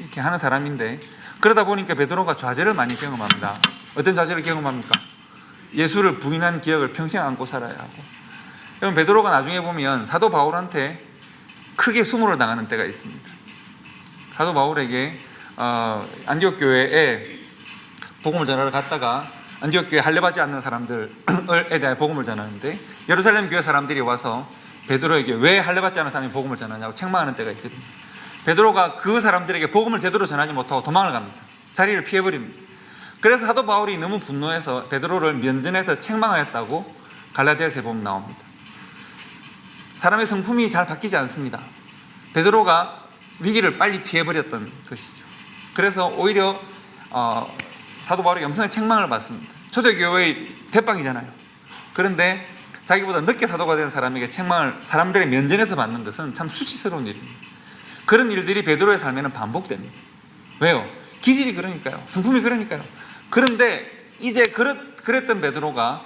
이렇게 하는 사람인데, 그러다 보니까 베드로가 좌절을 많이 경험합니다. 어떤 좌절을 경험합니까? 예수를 부인한 기억을 평생 안고 살아야 하고. 여러분, 베드로가 나중에 보면 사도 바울한테 크게 수모를 당하는 때가 있습니다. 사도 바울에게 안디옥 교회에 복음을 전하러 갔다가 안디옥 교회에 할례받지 않는 사람들에 대해 복음을 전하는데, 예루살렘 교회 사람들이 와서 베드로에게 왜 할례받지 않는 사람이 복음을 전하냐고 책망하는 때가 있거든요. 베드로가 그 사람들에게 복음을 제대로 전하지 못하고 도망을 갑니다. 자리를 피해버립니다. 그래서 사도 바울이 너무 분노해서 베드로를 면전에서 책망하였다고 갈라디아서에 보면 나옵니다. 사람의 성품이 잘 바뀌지 않습니다. 베드로가 위기를 빨리 피해버렸던 것이죠. 그래서 오히려 사도 바울이 엄청난 책망을 받습니다. 초대교회의 대빵이잖아요. 그런데 자기보다 늦게 사도가 된 사람에게 책망을 사람들의 면전에서 받는 것은 참 수치스러운 일입니다. 그런 일들이 베드로의 삶에는 반복됩니다. 왜요? 기질이 그러니까요. 성품이 그러니까요. 그런데 이제 그랬던 베드로가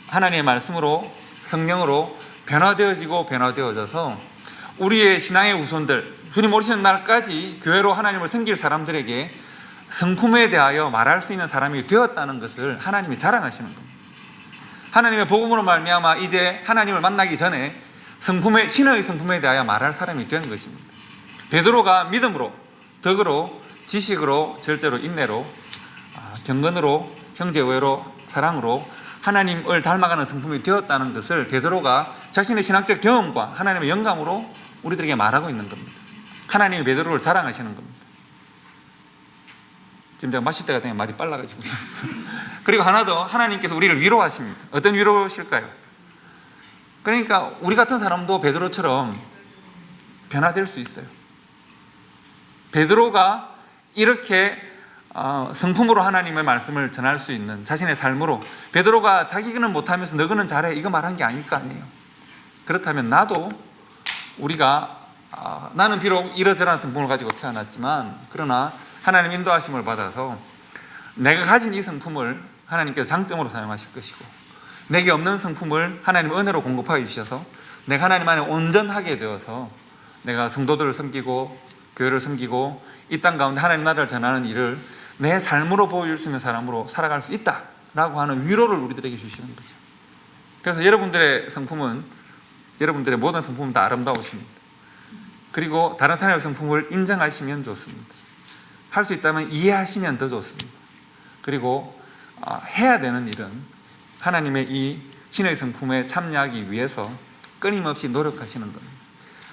하나님의 말씀으로 성령으로 변화되어져서 우리의 신앙의 후손들, 주님 오시는 날까지 교회로 하나님을 섬길 사람들에게 성품에 대하여 말할 수 있는 사람이 되었다는 것을 하나님이 자랑하시는 겁니다. 하나님의 복음으로 말미암아 이제 하나님을 만나기 전에 신의 성품에 대하여 말할 사람이 된 것입니다. 베드로가 믿음으로, 덕으로, 지식으로, 절제로, 인내로, 경건으로, 형제우애로, 사랑으로 하나님을 닮아가는 성품이 되었다는 것을 베드로가 자신의 신학적 경험과 하나님의 영감으로 우리들에게 말하고 있는 겁니다. 하나님이 베드로를 자랑하시는 겁니다. 지금 제가 마실 때가 되면 말이 빨라가지고. 그리고 하나 더, 하나님께서 우리를 위로하십니다. 어떤 위로실까요? 그러니까 우리 같은 사람도 베드로처럼 변화될 수 있어요. 베드로가 이렇게 성품으로 하나님의 말씀을 전할 수 있는 자신의 삶으로, 베드로가 자기는 못하면서 너는 잘해 이거 말한 게 아닐 거 아니에요. 그렇다면 나는 비록 이러저러한 성품을 가지고 태어났지만 그러나 하나님 인도하심을 받아서 내가 가진 이 성품을 하나님께서 장점으로 사용하실 것이고, 내게 없는 성품을 하나님 은혜로 공급하여 주셔서 내가 하나님 안에 온전하게 되어서 내가 성도들을 섬기고 교회를 섬기고 이 땅 가운데 하나님 나라를 전하는 일을 내 삶으로 보여줄 수 있는 사람으로 살아갈 수 있다라고 하는 위로를 우리들에게 주시는 거죠. 그래서 여러분들의 모든 성품은 다 아름다우십니다. 그리고 다른 사람의 성품을 인정하시면 좋습니다. 할 수 있다면 이해하시면 더 좋습니다. 그리고 해야 되는 일은 하나님의 이 신의 성품에 참여하기 위해서 끊임없이 노력하시는 겁니다.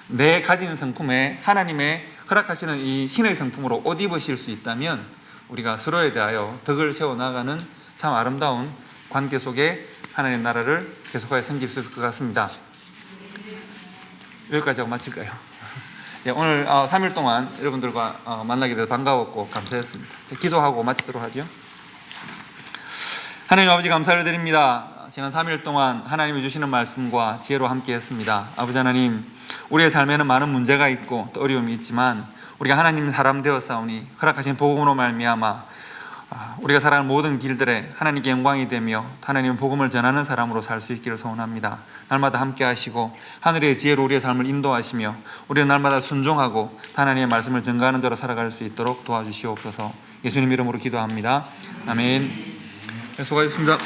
내 가진 성품에 하나님의 허락하시는 이 신의 성품으로 옷 입으실 수 있다면 우리가 서로에 대하여 덕을 세워나가는 참 아름다운 관계 속에 하나님의 나라를 계속하여 섬길 수 있을 것 같습니다. 여기까지 하고 마칠까요? 네, 오늘 3일 동안 여러분들과 만나게 돼서 반가웠고 감사했습니다. 기도하고 마치도록 하죠. 하나님 아버지 감사를 드립니다. 지난 3일 동안 하나님이 주시는 말씀과 지혜로 함께 했습니다. 아버지 하나님, 우리의 삶에는 많은 문제가 있고 또 어려움이 있지만 우리가 하나님 사람 되었사오니 허락하신 복음으로 말미암아 우리가 살아가는 모든 길들에 하나님께 영광이 되며 하나님의 복음을 전하는 사람으로 살 수 있기를 소원합니다. 날마다 함께 하시고 하늘의 지혜로 우리의 삶을 인도하시며 우리는 날마다 순종하고 하나님의 말씀을 전가하는 자로 살아갈 수 있도록 도와주시옵소서. 예수님 이름으로 기도합니다. 아멘. 수고하셨습니다.